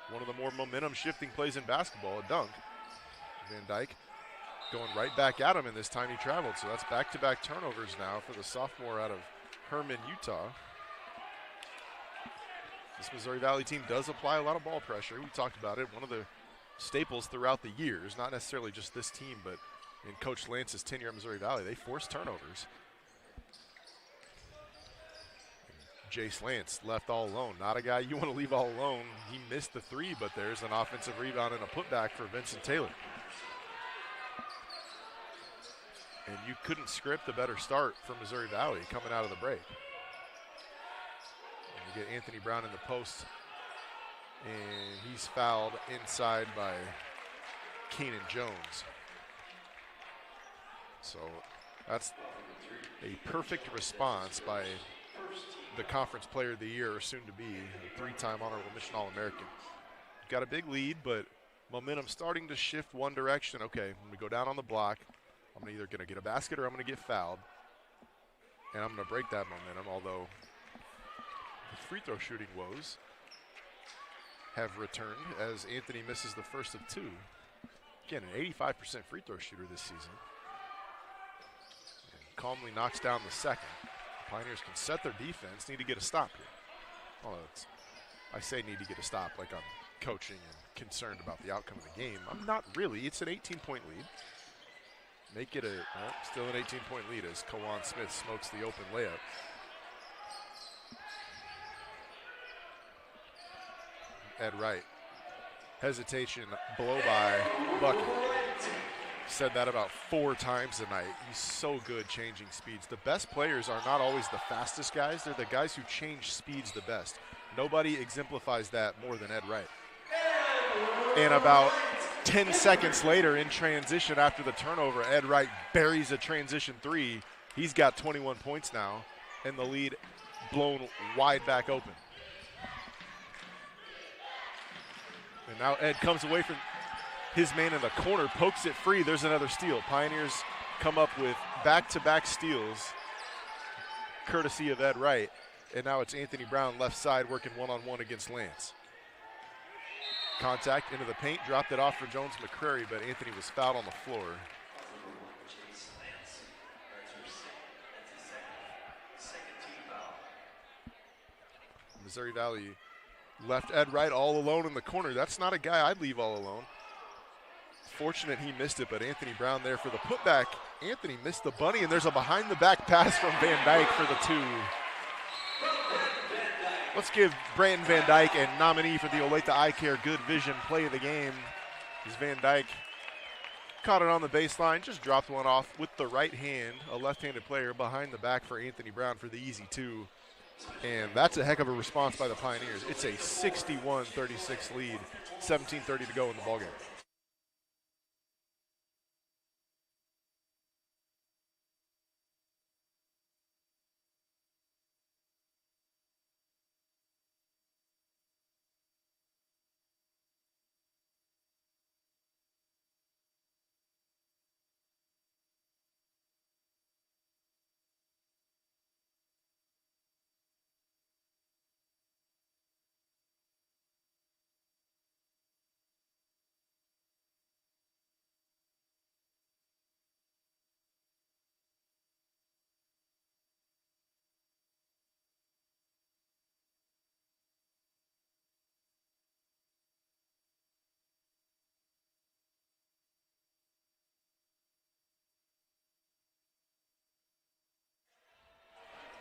one of the more momentum-shifting plays in basketball, a dunk. Van Dyke going right back at him, and this time he traveled. So that's back-to-back turnovers now for the sophomore out of Herman, Utah. This Missouri Valley team does apply a lot of ball pressure. We talked about it. One of the staples throughout the years, not necessarily just this team, but in Coach Lance's tenure at Missouri Valley, they force turnovers. Jace Lance left all alone. Not a guy you want to leave all alone. He missed the three, but there's an offensive rebound and a putback for Vincent Taylor. And you couldn't script a better start for Missouri Valley coming out of the break. You get Anthony Brown in the post, and he's fouled inside by Keenan Jones. So that's a perfect response by the Conference Player of the Year, or soon to be, a three-time Honorable Mission All-American. Got a big lead, but momentum starting to shift one direction. Okay, when we go down on the block, I'm either going to get a basket or I'm going to get fouled, and I'm going to break that momentum, although free throw shooting woes have returned as Anthony misses the first of two. Again, an 85% free throw shooter this season. And calmly knocks down the second. The Pioneers can set their defense, need to get a stop here. Well, I say need to get a stop like I'm coaching and concerned about the outcome of the game. I'm not really. It's an 18-point lead. Make it still an 18-point lead as Kawan Smith smokes the open layup. Ed Wright. Hesitation, blow by, bucket. Said that about 4 times tonight. He's so good changing speeds. The best players are not always the fastest guys. They're the guys who change speeds the best. Nobody exemplifies that more than Ed Wright. And about 10 seconds later in transition after the turnover, Ed Wright buries a transition three. He's got 21 points now, and the lead blown wide back open. And now Ed comes away from his man in the corner, pokes it free. There's another steal. Pioneers come up with back-to-back steals, courtesy of Ed Wright. And now it's Anthony Brown left side working one-on-one against Lance. Contact into the paint, dropped it off for Jones-McCrary, but Anthony was fouled on the floor. Missouri Valley left Ed Wright all alone in the corner. That's not a guy I'd leave all alone. Fortunate he missed it, but Anthony Brown there for the putback. Anthony missed the bunny, and there's a behind-the-back pass from Van Dyke for the two. Let's give Brandon Van Dyke and nominee for the Olathe Eye Care Good Vision play of the game. As Van Dyke caught it on the baseline, just dropped one off with the right hand. A left-handed player behind the back for Anthony Brown for the easy two. And that's a heck of a response by the Pioneers. It's a 61-36 lead, 17:30 to go in the ballgame.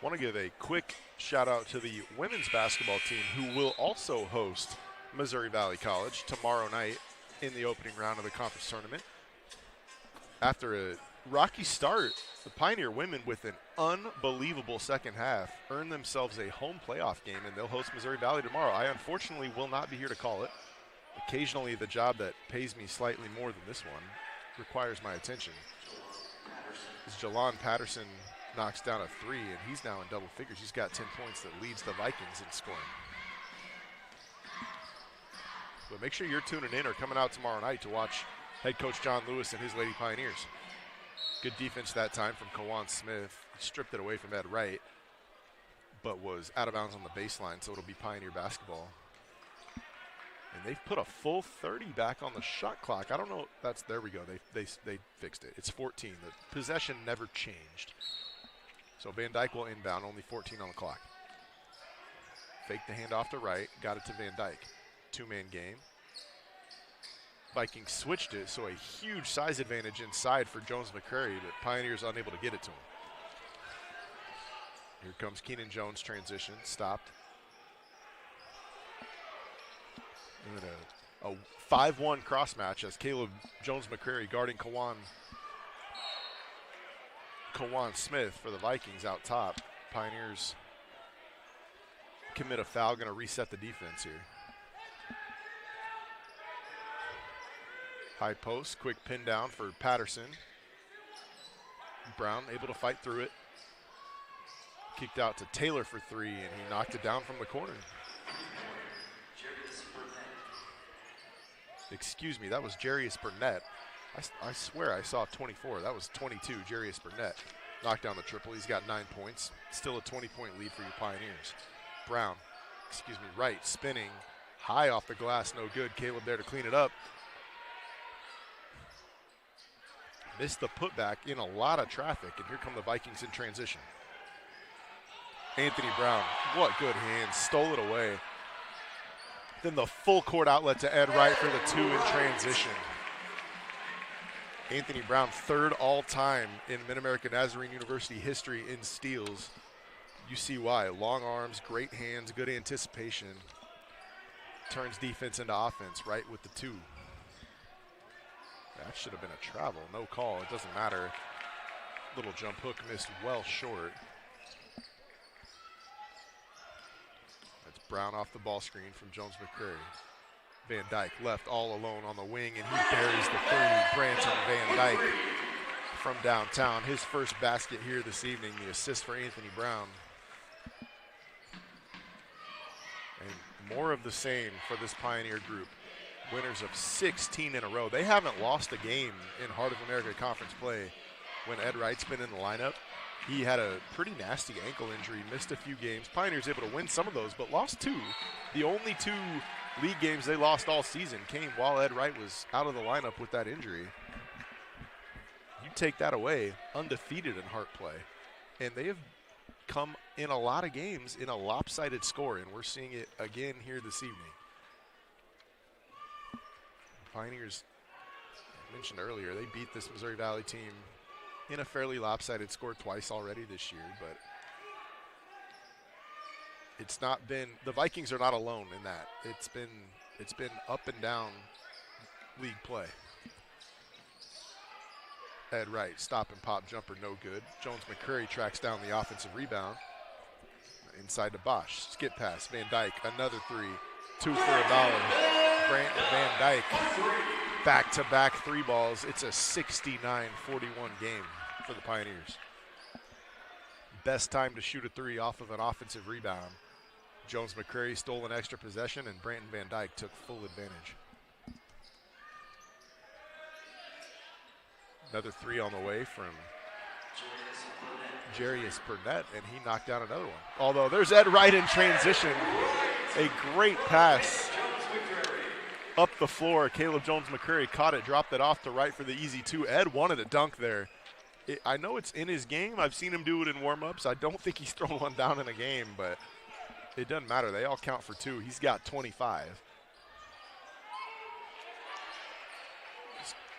Want to give a quick shout out to the women's basketball team, who will also host Missouri Valley College tomorrow night in the opening round of the conference tournament. After a rocky start, the Pioneer women, with an unbelievable second half, earned themselves a home playoff game, and they'll host Missouri Valley tomorrow. I unfortunately will not be here to call it. Occasionally, the job that pays me slightly more than this one requires my attention. As Jalon Patterson knocks down a 3, and he's now in double figures. He's got 10 points that leads the Vikings in scoring. But make sure you're tuning in or coming out tomorrow night to watch head coach John Lewis and his Lady Pioneers. Good defense that time from Kawan Smith. He stripped it away from Ed Wright, but was out of bounds on the baseline, so it'll be Pioneer basketball. And they've put a full 30 back on the shot clock. I don't know. There we go. They fixed it. It's 14. The possession never changed. So Van Dyke will inbound, only 14 on the clock. Fake the handoff to Wright, got it to Van Dyke. Two-man game. Vikings switched it, so a huge size advantage inside for Jones McCrary, but Pioneers unable to get it to him. Here comes Keenan Jones transition, stopped. And then a 5-1 cross match as Caleb Jones McCrary guarding Kawan Smith for the Vikings out top. Pioneers commit a foul, going to reset the defense here. High post, quick pin down for Patterson. Brown able to fight through it. Kicked out to Taylor for 3, and he knocked it down from the corner. Excuse me, that was Jarius Burnett. I swear I saw 24. That was 22, Jarius Burnett. Knocked down the triple. He's got 9 points. Still a 20-point lead for your Pioneers. Wright spinning. High off the glass, no good. Caleb there to clean it up. Missed the putback in a lot of traffic, and here come the Vikings in transition. Anthony Brown, what good hands, stole it away. Then the full court outlet to Ed Wright for the 2 in transition. Anthony Brown, 3rd all-time in Mid-America Nazarene University history in steals. You see why. Long arms, great hands, good anticipation. Turns defense into offense, right with the 2. That should have been a travel. No call. It doesn't matter. Little jump hook missed well short. That's Brown off the ball screen from Jones McCrary. Van Dyke left all alone on the wing, and he buries the 3. Branson Van Dyke from downtown. His first basket here this evening, the assist for Anthony Brown. And more of the same for this Pioneer group. Winners of 16 in a row. They haven't lost a game in Heart of America Conference play when Ed Wright's been in the lineup. He had a pretty nasty ankle injury, missed a few games. Pioneers able to win some of those, but lost 2. The only 2 league games they lost all season came while Ed Wright was out of the lineup with that injury. You take that away, undefeated in Heart play. And they have come in a lot of games in a lopsided score, and we're seeing it again here this evening. Pioneers, I mentioned earlier, they beat this Missouri Valley team in a fairly lopsided score twice already this year, but it's not been, the Vikings are not alone in that. It's been up and down league play. Ed Wright, stop and pop jumper, no good. Jones McCrary tracks down the offensive rebound. Inside to Bosch, skip pass, Van Dyke, another 3, 2 for $1. Brant and Van Dyke, back-to-back 3 balls. It's a 69-41 game for the Pioneers. Best time to shoot a 3 off of an offensive rebound. Jones McCrary stole an extra possession, and Brant and Van Dyke took full advantage. Another 3 on the way from Jarius Burnett, and he knocked down another one. Although there's Ed Wright in transition. A great pass up the floor. Caleb Jones McCrary caught it, dropped it off to Wright for the easy 2. Ed wanted a dunk there. I know it's in his game. I've seen him do it in warm-ups. I don't think he's thrown one down in a game, but it doesn't matter. They all count for 2. He's got 25.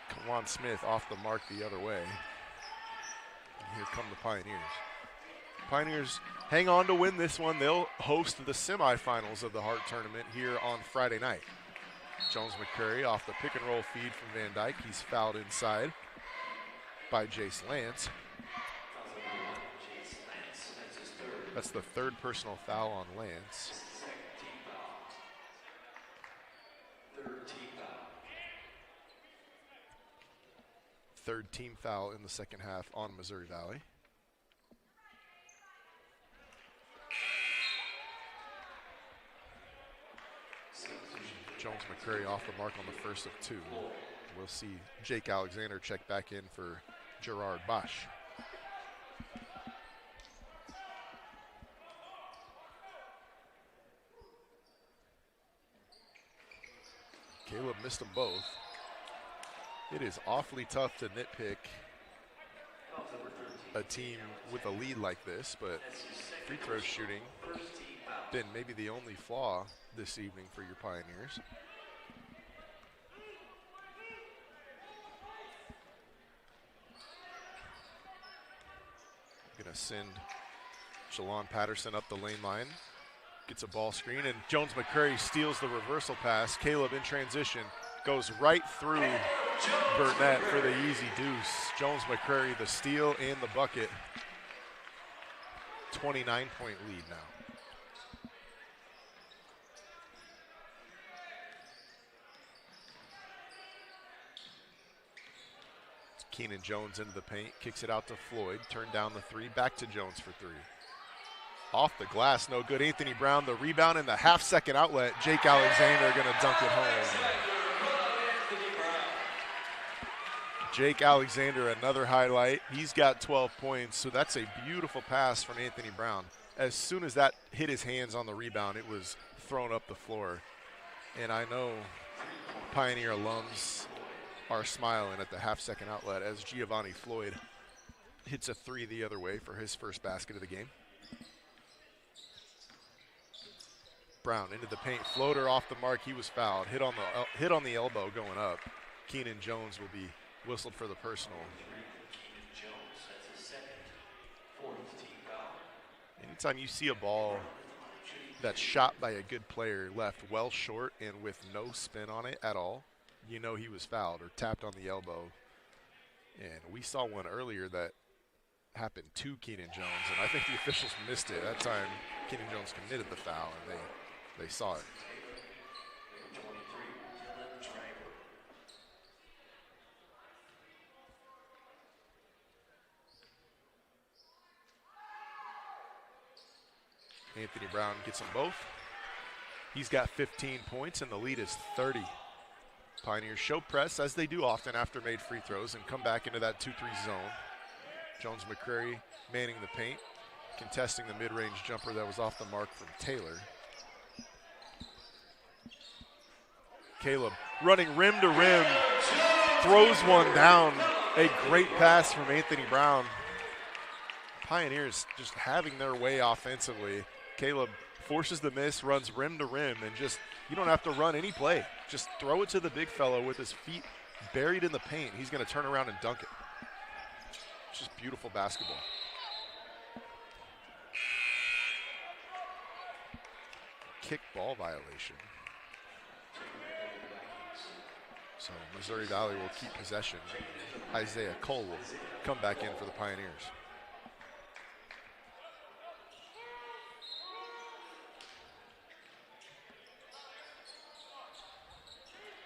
Kawan Smith off the mark the other way. And here come the Pioneers. Pioneers hang on to win this one. They'll host the semifinals of the Hart Tournament here on Friday night. Jones McCurry off the pick and roll feed from Van Dyke. He's fouled inside by Jace Lance. That's the third personal foul on Lance. Third team foul in the second half on Missouri Valley. Jones McCurry off the mark on the first of two. We'll see Jake Alexander check back in for Gerard Bosch. Caleb missed them both. It is awfully tough to nitpick a team with a lead like this, but free throw shooting been maybe the only flaw this evening for your Pioneers. Gonna send Shalon Patterson up the lane line. Gets a ball screen, and Jones McCurry steals the reversal pass. Caleb in transition goes right through Burnett for the easy deuce. Jones McCurry the steal and the bucket. 29-point lead now. Keenan Jones into the paint, kicks it out to Floyd, turned down the three, back to Jones for three. Off the glass, no good. Anthony Brown, the rebound and the half-second outlet. Jake Alexander going to dunk it home. Jake Alexander, another highlight. He's got 12 points, so that's a beautiful pass from Anthony Brown. As soon as that hit his hands on the rebound, it was thrown up the floor. And I know Pioneer alums are smiling at the half-second outlet as Giovanni Floyd hits a three the other way for his first basket of the game. Brown into the paint, floater off the mark. He was fouled. Hit on the elbow going up. Keenan Jones will be whistled for the personal. Anytime you see a ball that's shot by a good player left well short and with no spin on it at all, you know he was fouled or tapped on the elbow. And we saw one earlier that happened to Keenan Jones, and I think the officials missed it. That time Keenan Jones committed the foul, and they saw it. Anthony Brown gets them both. He's got 15 points, and the lead is 30. Pioneers show press, as they do often after made free throws, and come back into that 2-3 zone. Jones McCurry manning the paint, contesting the mid-range jumper that was off the mark from Taylor. Caleb running rim to rim, throws one down. A great pass from Anthony Brown. Pioneers just having their way offensively. Caleb forces the miss, runs rim to rim, and just, you don't have to run any play. Just throw it to the big fellow with his feet buried in the paint. He's going to turn around and dunk it. It's just beautiful basketball. Kick ball violation. So Missouri Valley will keep possession. Isaiah Cole will come back in for the Pioneers.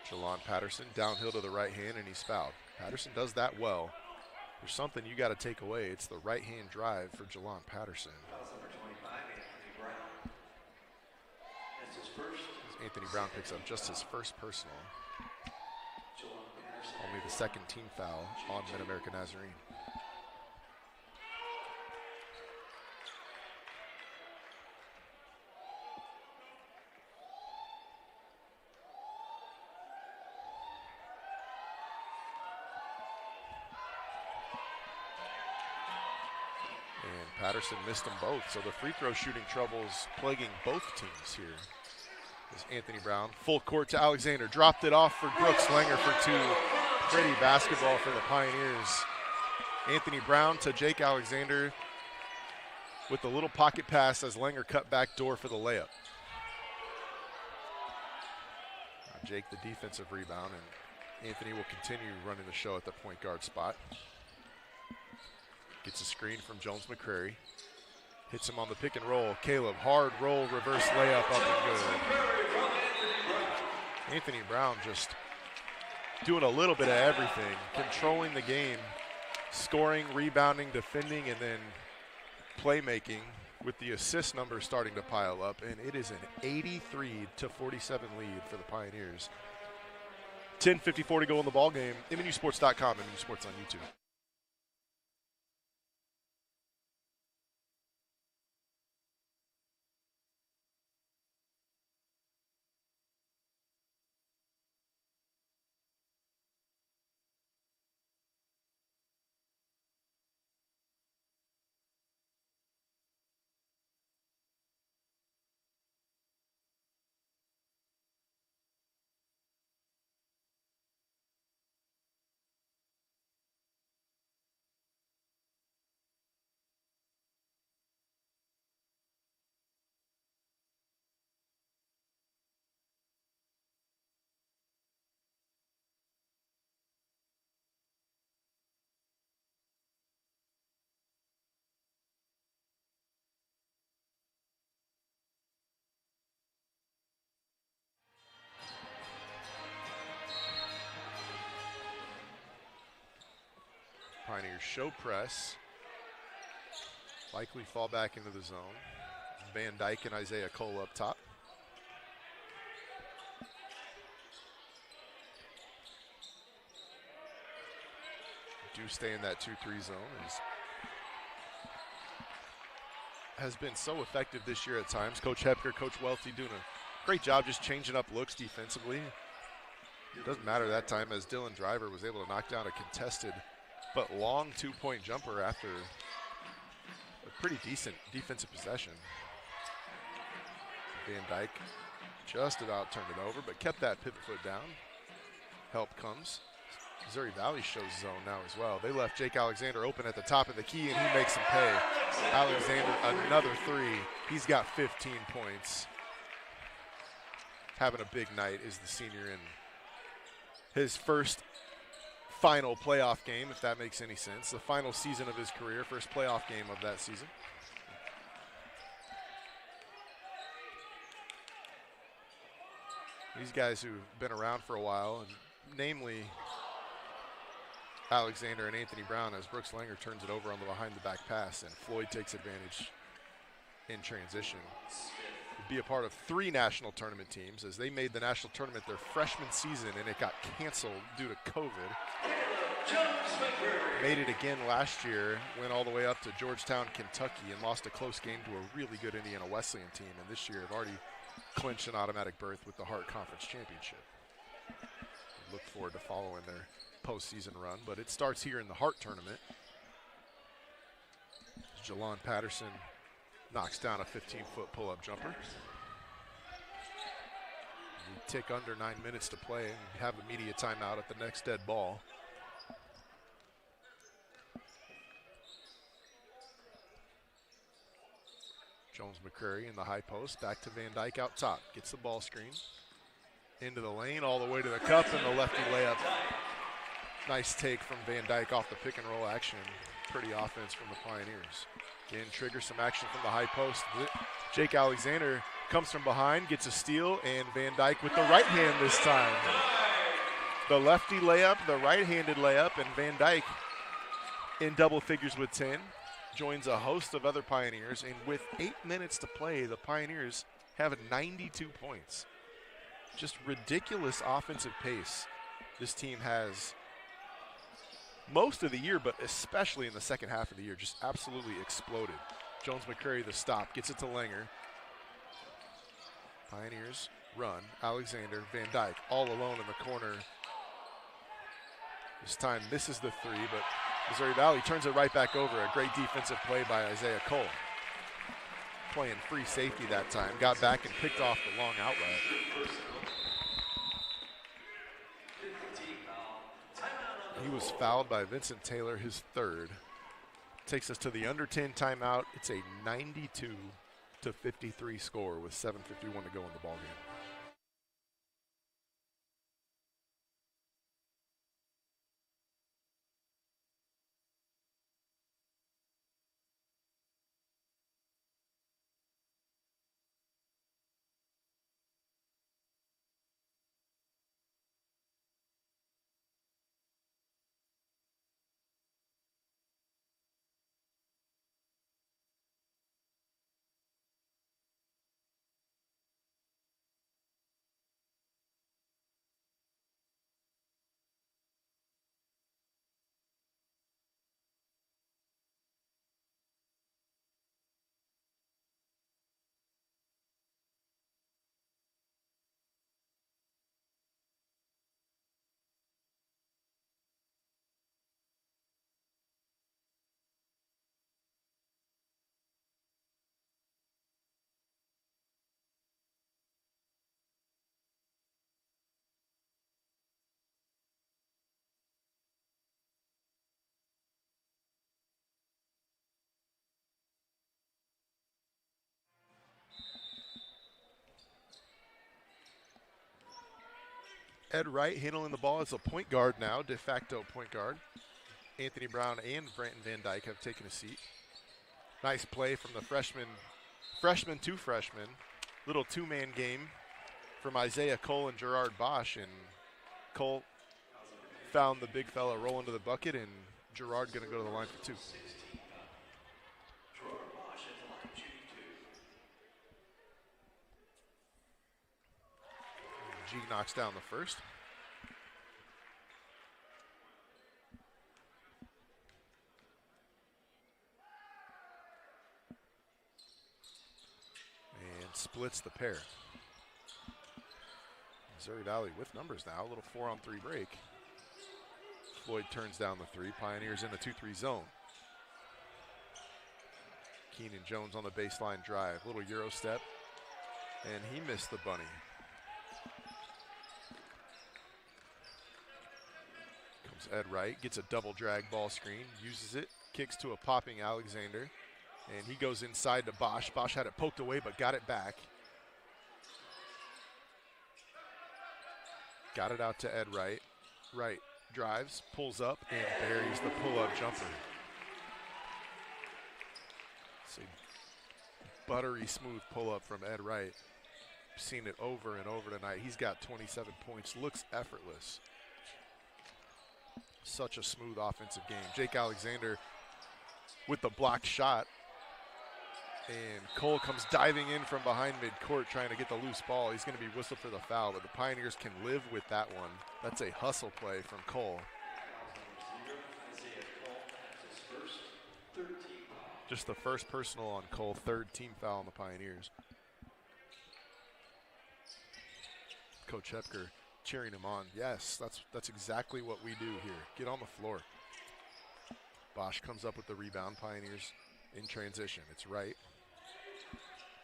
Shalon Patterson downhill to the right hand, and he's fouled. Patterson does that well. There's something you got to take away. It's the right hand drive for Jalon Patterson. Anthony Brown picks up just his first personal. Only the second team foul on Mid-America Nazarene. Patterson missed them both, so the free throw shooting troubles plaguing both teams here. As Anthony Brown, full court to Alexander, dropped it off for Brooks Langer for two. Pretty basketball for the Pioneers. Anthony Brown to Jake Alexander. with a little pocket pass as Langer cut back door for the layup. Jake the defensive rebound, and Anthony will continue running the show at the point guard spot. Gets a screen from Jones McCrary. Hits him on the pick and roll. Caleb, hard roll, reverse layup up and good. Anthony Brown just doing a little bit of everything, controlling the game, scoring, rebounding, defending, and then playmaking, with the assist numbers starting to pile up, and it is an 83-47 lead for the Pioneers. 10:54 to go in the ball game. MNUsports.com, MNU Sports on YouTube. Pioneers show press. Likely fall back into the zone. Van Dyke and Isaiah Cole up top. Do stay in that 2-3 zone. Has been so effective this year at times. Coach Hepker, Coach Welty doing a great job just changing up looks defensively. It doesn't matter that time, as Dylan Driver was able to knock down a contested but long 2-point jumper after a pretty decent defensive possession. Van Dyke just about turned it over, but kept that pivot foot down. Help comes. Missouri Valley shows zone now as well. They left Jake Alexander open at the top of the key, and he makes him pay. Alexander, another three. He's got 15 points. Having a big night is the senior in his first final playoff game, if that makes any sense. The final season of his career, first playoff game of that season. These guys who've been around for a while, and namely Alexander and Anthony Brown, as Brooks Langer turns it over on the behind the back pass, and Floyd takes advantage in transition. Be a part of 3 national tournament teams, as they made the national tournament their freshman season and it got canceled due to COVID. Made it again last year, went all the way up to Georgetown, Kentucky, and lost a close game to a really good Indiana Wesleyan team, and this year have already clinched an automatic berth with the Hart Conference Championship. Look forward to following their postseason run, but it starts here in the Hart tournament. Jalon Patterson knocks down a 15-foot pull-up jumper. We tick under 9 minutes to play and have a media timeout at the next dead ball. Jones McCrary in the high post, back to Van Dyke out top. Gets the ball screen into the lane, all the way to the cup, and the lefty layup. Nice take from Van Dyke off the pick and roll action. Pretty offense from the Pioneers. Again, trigger some action from the high post. Jake Alexander comes from behind, gets a steal, and Van Dyke with the right hand this time. The lefty layup, the right-handed layup, and Van Dyke in double figures with 10. Joins a host of other Pioneers, and with 8 minutes to play, the Pioneers have 92 points. Just ridiculous offensive pace this team has most of the year, but especially in the second half of the year, just absolutely exploded. Jones McCrary, the stop, gets it to Langer. Pioneers run. Alexander, Van Dyke, all alone in the corner. This time misses the three, but Missouri Valley turns it right back over. A great defensive play by Isaiah Cole. Playing free safety that time. Got back and picked off the long outlet. He was fouled by Vincent Taylor, his third. takes us to the under 10 timeout. It's a 92-53 score with 7:51 to go in the ballgame. Ed Wright handling the ball as a point guard now, de facto point guard. Anthony Brown and Brenton Van Dyke have taken a seat. Nice play from the freshman to freshman. Little two-man game from Isaiah Cole and Gerard Bosch, and Cole found the big fella rolling to the bucket, and Gerard going to go to the line for two. G knocks down the first. And splits the pair. Missouri Valley with numbers now, a little 4-on-3 break. Floyd turns down the three. Pioneers in the 2-3 zone. Keenan Jones on the baseline drive. Little Euro step. And he missed the bunny. Comes Ed Wright. Gets a double drag ball screen. Uses it. Kicks to a popping Alexander. And he goes inside to Bosch. Bosch had it poked away but got it back. Got it out to Ed Wright. Wright drives, pulls up, and buries the pull-up jumper. So buttery smooth pull-up from Ed Wright. Seen it over and over tonight. He's got 27 points. Looks effortless. Such a smooth offensive game. Jake Alexander with the blocked shot. And Cole comes diving in from behind midcourt trying to get the loose ball. He's going to be whistled for the foul, but the Pioneers can live with that one. That's a hustle play from Cole. Just the first personal on Cole, third team foul on the Pioneers. Coach Hepker cheering him on. Yes, that's exactly what we do here. Get on the floor. Bosch comes up with the rebound. Pioneers in transition. It's Wright.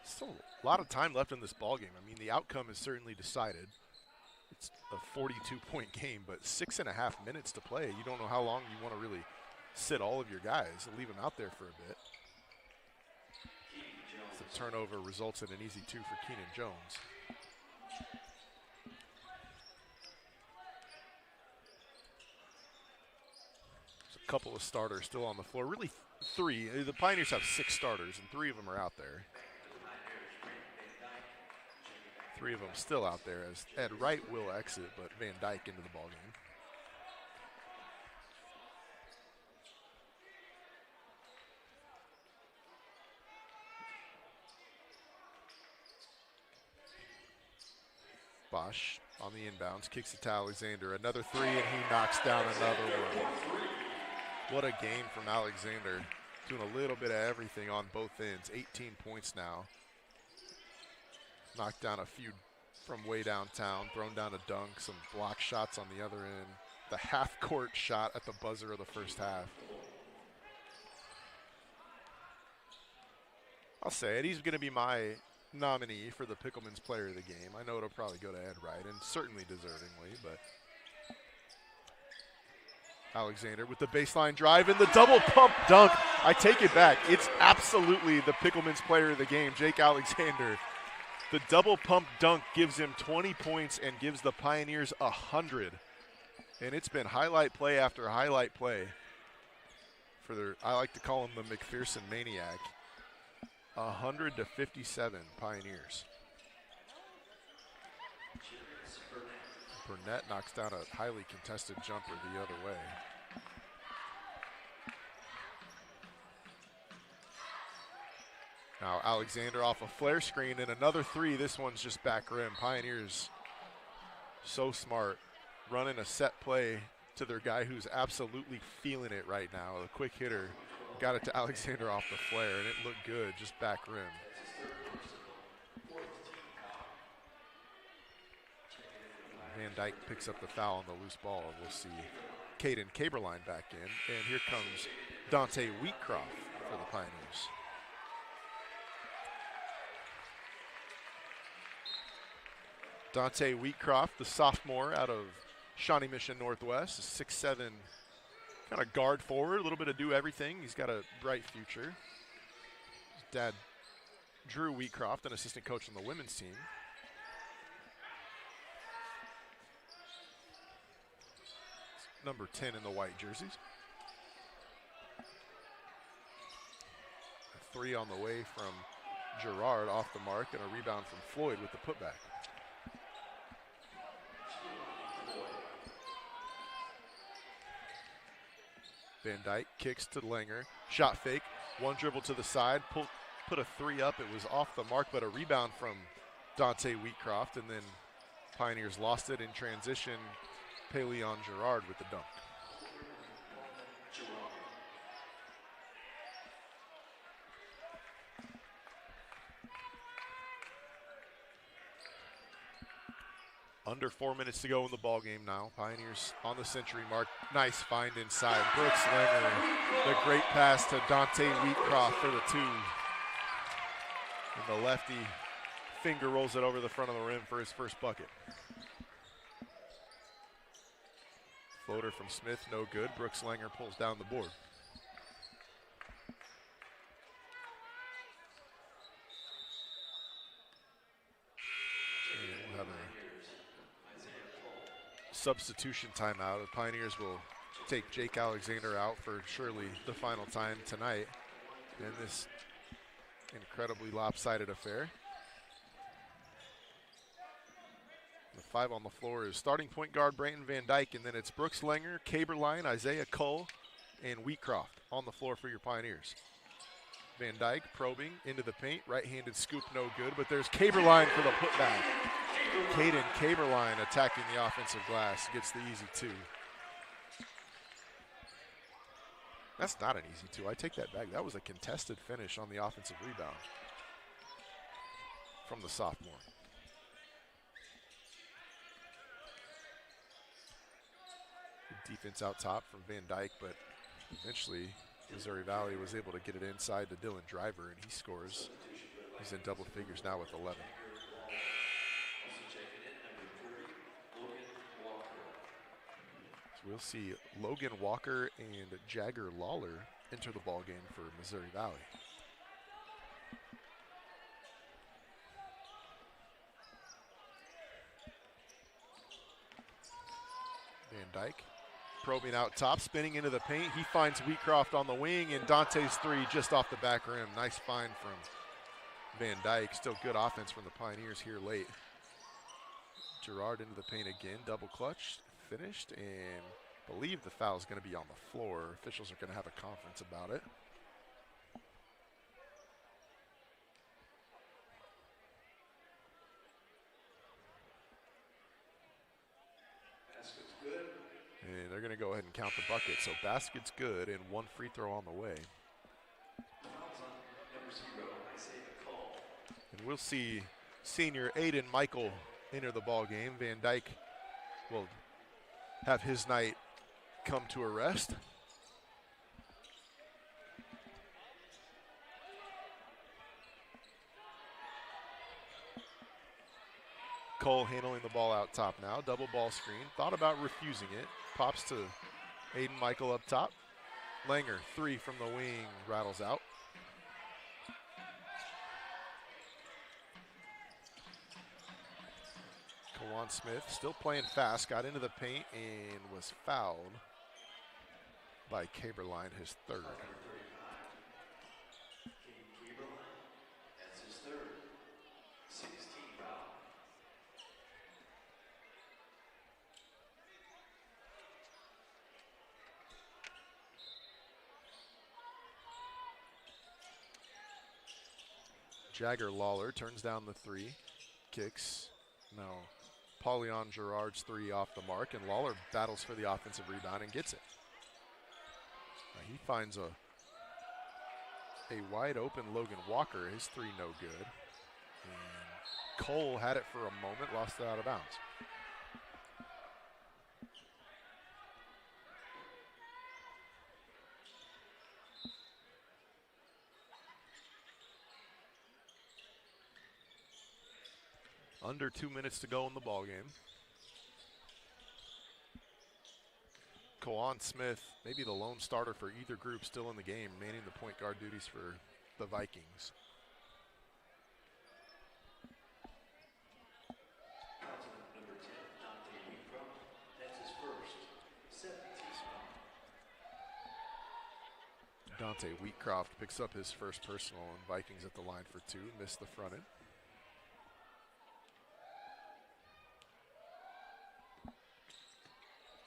Still a lot of time left in this ballgame. I mean, the outcome is certainly decided. It's a 42-point game, but 6.5 minutes to play. You don't know how long you want to really sit all of your guys and leave them out there for a bit. The turnover results in an easy two for Keenan Jones. There's a couple of starters still on the floor. Really three. The Pioneers have 6 starters, and 3 of them are out there. 3 of them still out there as Ed Wright will exit, but Van Dyke into the ballgame. Bosch on the inbounds, kicks it to Alexander. Another 3, and he knocks down another one. What a game from Alexander. Doing a little bit of everything on both ends. 18 points now. Knocked down a few from way downtown, thrown down a dunk, some block shots on the other end. The half-court shot at the buzzer of the first half. I'll say it, he's going to be my nominee for the Pickleman's Player of the Game. I know it'll probably go to Ed Wright, and certainly deservingly, but Alexander with the baseline drive and the double pump dunk. I take it back. It's absolutely the Pickleman's player of the game, Jake Alexander. The double pump dunk gives him 20 points and gives the Pioneers 100. And it's been highlight play after highlight play for their, I like to call him the McPherson Maniac. 100-57 Pioneers. Burnett knocks down a highly contested jumper the other way. Now Alexander off a flare screen and another three. This one's just back rim. Pioneers so smart, running a set play to their guy who's absolutely feeling it right now. A quick hitter got it to Alexander off the flare, and it looked good, just back rim. Van Dyke picks up the foul on the loose ball, and we'll see Caden Caberline back in. And here comes Dante Wheatcroft for the Pioneers. Dante Wheatcroft, the sophomore out of Shawnee Mission Northwest, a 6'7", kind of guard forward, a little bit of do everything. He's got a bright future. His dad, Drew Wheatcroft, an assistant coach on the women's team. Number 10 in the white jerseys. A three on the way from Gerard off the mark, and a rebound from Floyd with the putback. Van Dyke kicks to Langer, shot fake, one dribble to the side, put a three up. It was off the mark, but a rebound from Dante Wheatcroft, and then Pioneers lost it in transition. Peleon Gerard with the dunk. Under 4 minutes to go in the ball game now. Pioneers on the century mark. Nice find inside. Brooks Langer, the great pass to Dante Wheatcroft for the two. And the lefty finger rolls it over the front of the rim for his first bucket. Floater from Smith, no good. Brooks Langer pulls down the board. And we'll have a substitution timeout. The Pioneers will take Jake Alexander out for surely the final time tonight in this incredibly lopsided affair. The five on the floor is starting point guard Brayton Van Dyke, and then it's Brooks Langer, Caberline, Isaiah Cole, and Wheatcroft on the floor for your Pioneers. Van Dyke probing into the paint, right-handed scoop, no good, but there's Caberline for the putback. Caden Caberline attacking the offensive glass, gets the easy two. That's not an easy two. I take that back. That was a contested finish on the offensive rebound from the sophomore. Defense out top from Van Dyke, but eventually Missouri Valley was able to get it inside to Dylan Driver, and he scores. He's in double figures now with 11. So we'll see Logan Walker and Jagger Lawler enter the ball game for Missouri Valley. Van Dyke probing out top, spinning into the paint. He finds Wheatcroft on the wing, and Dante's three just off the back rim. Nice find from Van Dyke. Still good offense from the Pioneers here late. Gerard into the paint again, double clutch, finished, and believe the foul is going to be on the floor. Officials are going to have a conference about it. And they're going to go ahead and count the bucket. So basket's good and one free throw on the way. And we'll see senior Aiden Michael enter the ball game. Van Dyke will have his night come to a rest. Cole handling the ball out top now. Double ball screen. Thought about refusing it. Pops to Aiden Michael up top. Langer, 3 from the wing, rattles out. Kawan Smith still playing fast, got into the paint and was fouled by Caberline, his third. That's his third. 16 foul. Jagger Lawler turns down the 3, kicks. No. Paulion Gerard's 3 off the mark, and Lawler battles for the offensive rebound and gets it. He finds a wide open Logan Walker, his 3 no good. And Cole had it for a moment, lost it out of bounds. Under 2 minutes to go in the ballgame. Kawan Smith, maybe the lone starter for either group, still in the game, manning the point guard duties for the Vikings. Number 10, that's his first. 17. Dante Wheatcroft picks up his first personal, and Vikings at the line for 2, missed the front end.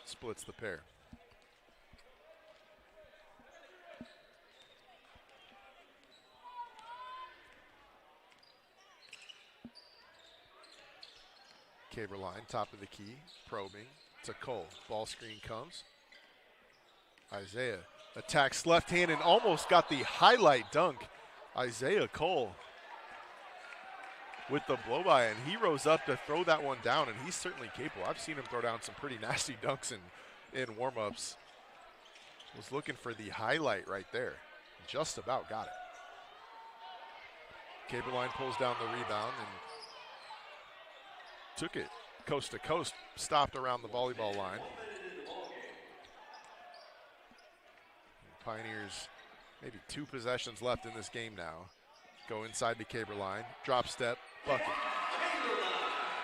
Splits the pair. Caberline, top of the key, probing to Cole. Ball screen comes. Isaiah attacks left hand and almost got the highlight dunk. Isaiah Cole with the blow by, and he rose up to throw that one down, and he's certainly capable. I've seen him throw down some pretty nasty dunks in warm-ups. Was looking for the highlight right there. Just about got it. Caberline pulls down the rebound and took it coast to coast, stopped around the volleyball line. Pioneers, maybe 2 possessions left in this game now. Go inside to Caberline, drop step, bucket.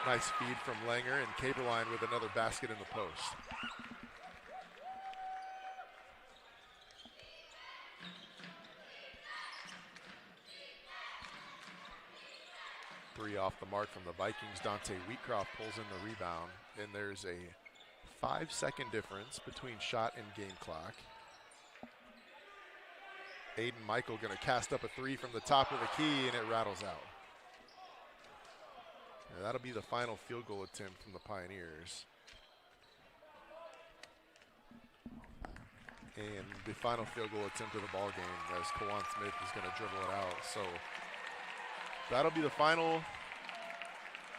Nice feed from Langer, and Caberline with another basket in the post. Three off the mark from the Vikings. Dante Wheatcroft pulls in the rebound, and there's a 5-second difference between shot and game clock. Aiden Michael going to cast up a 3 from the top of the key, and it rattles out. And that'll be the final field goal attempt from the Pioneers. And the final field goal attempt of the ball game, as Kawan Smith is going to dribble it out. So that'll be the final.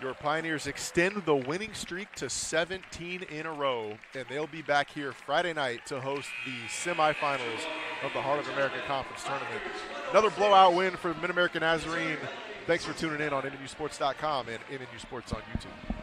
Your Pioneers extend the winning streak to 17 in a row, and they'll be back here Friday night to host the semifinals of the Heart of America Conference Tournament. Another blowout win for Mid-America Nazarene. Thanks for tuning in on MNUsports.com and MNU Sports on YouTube.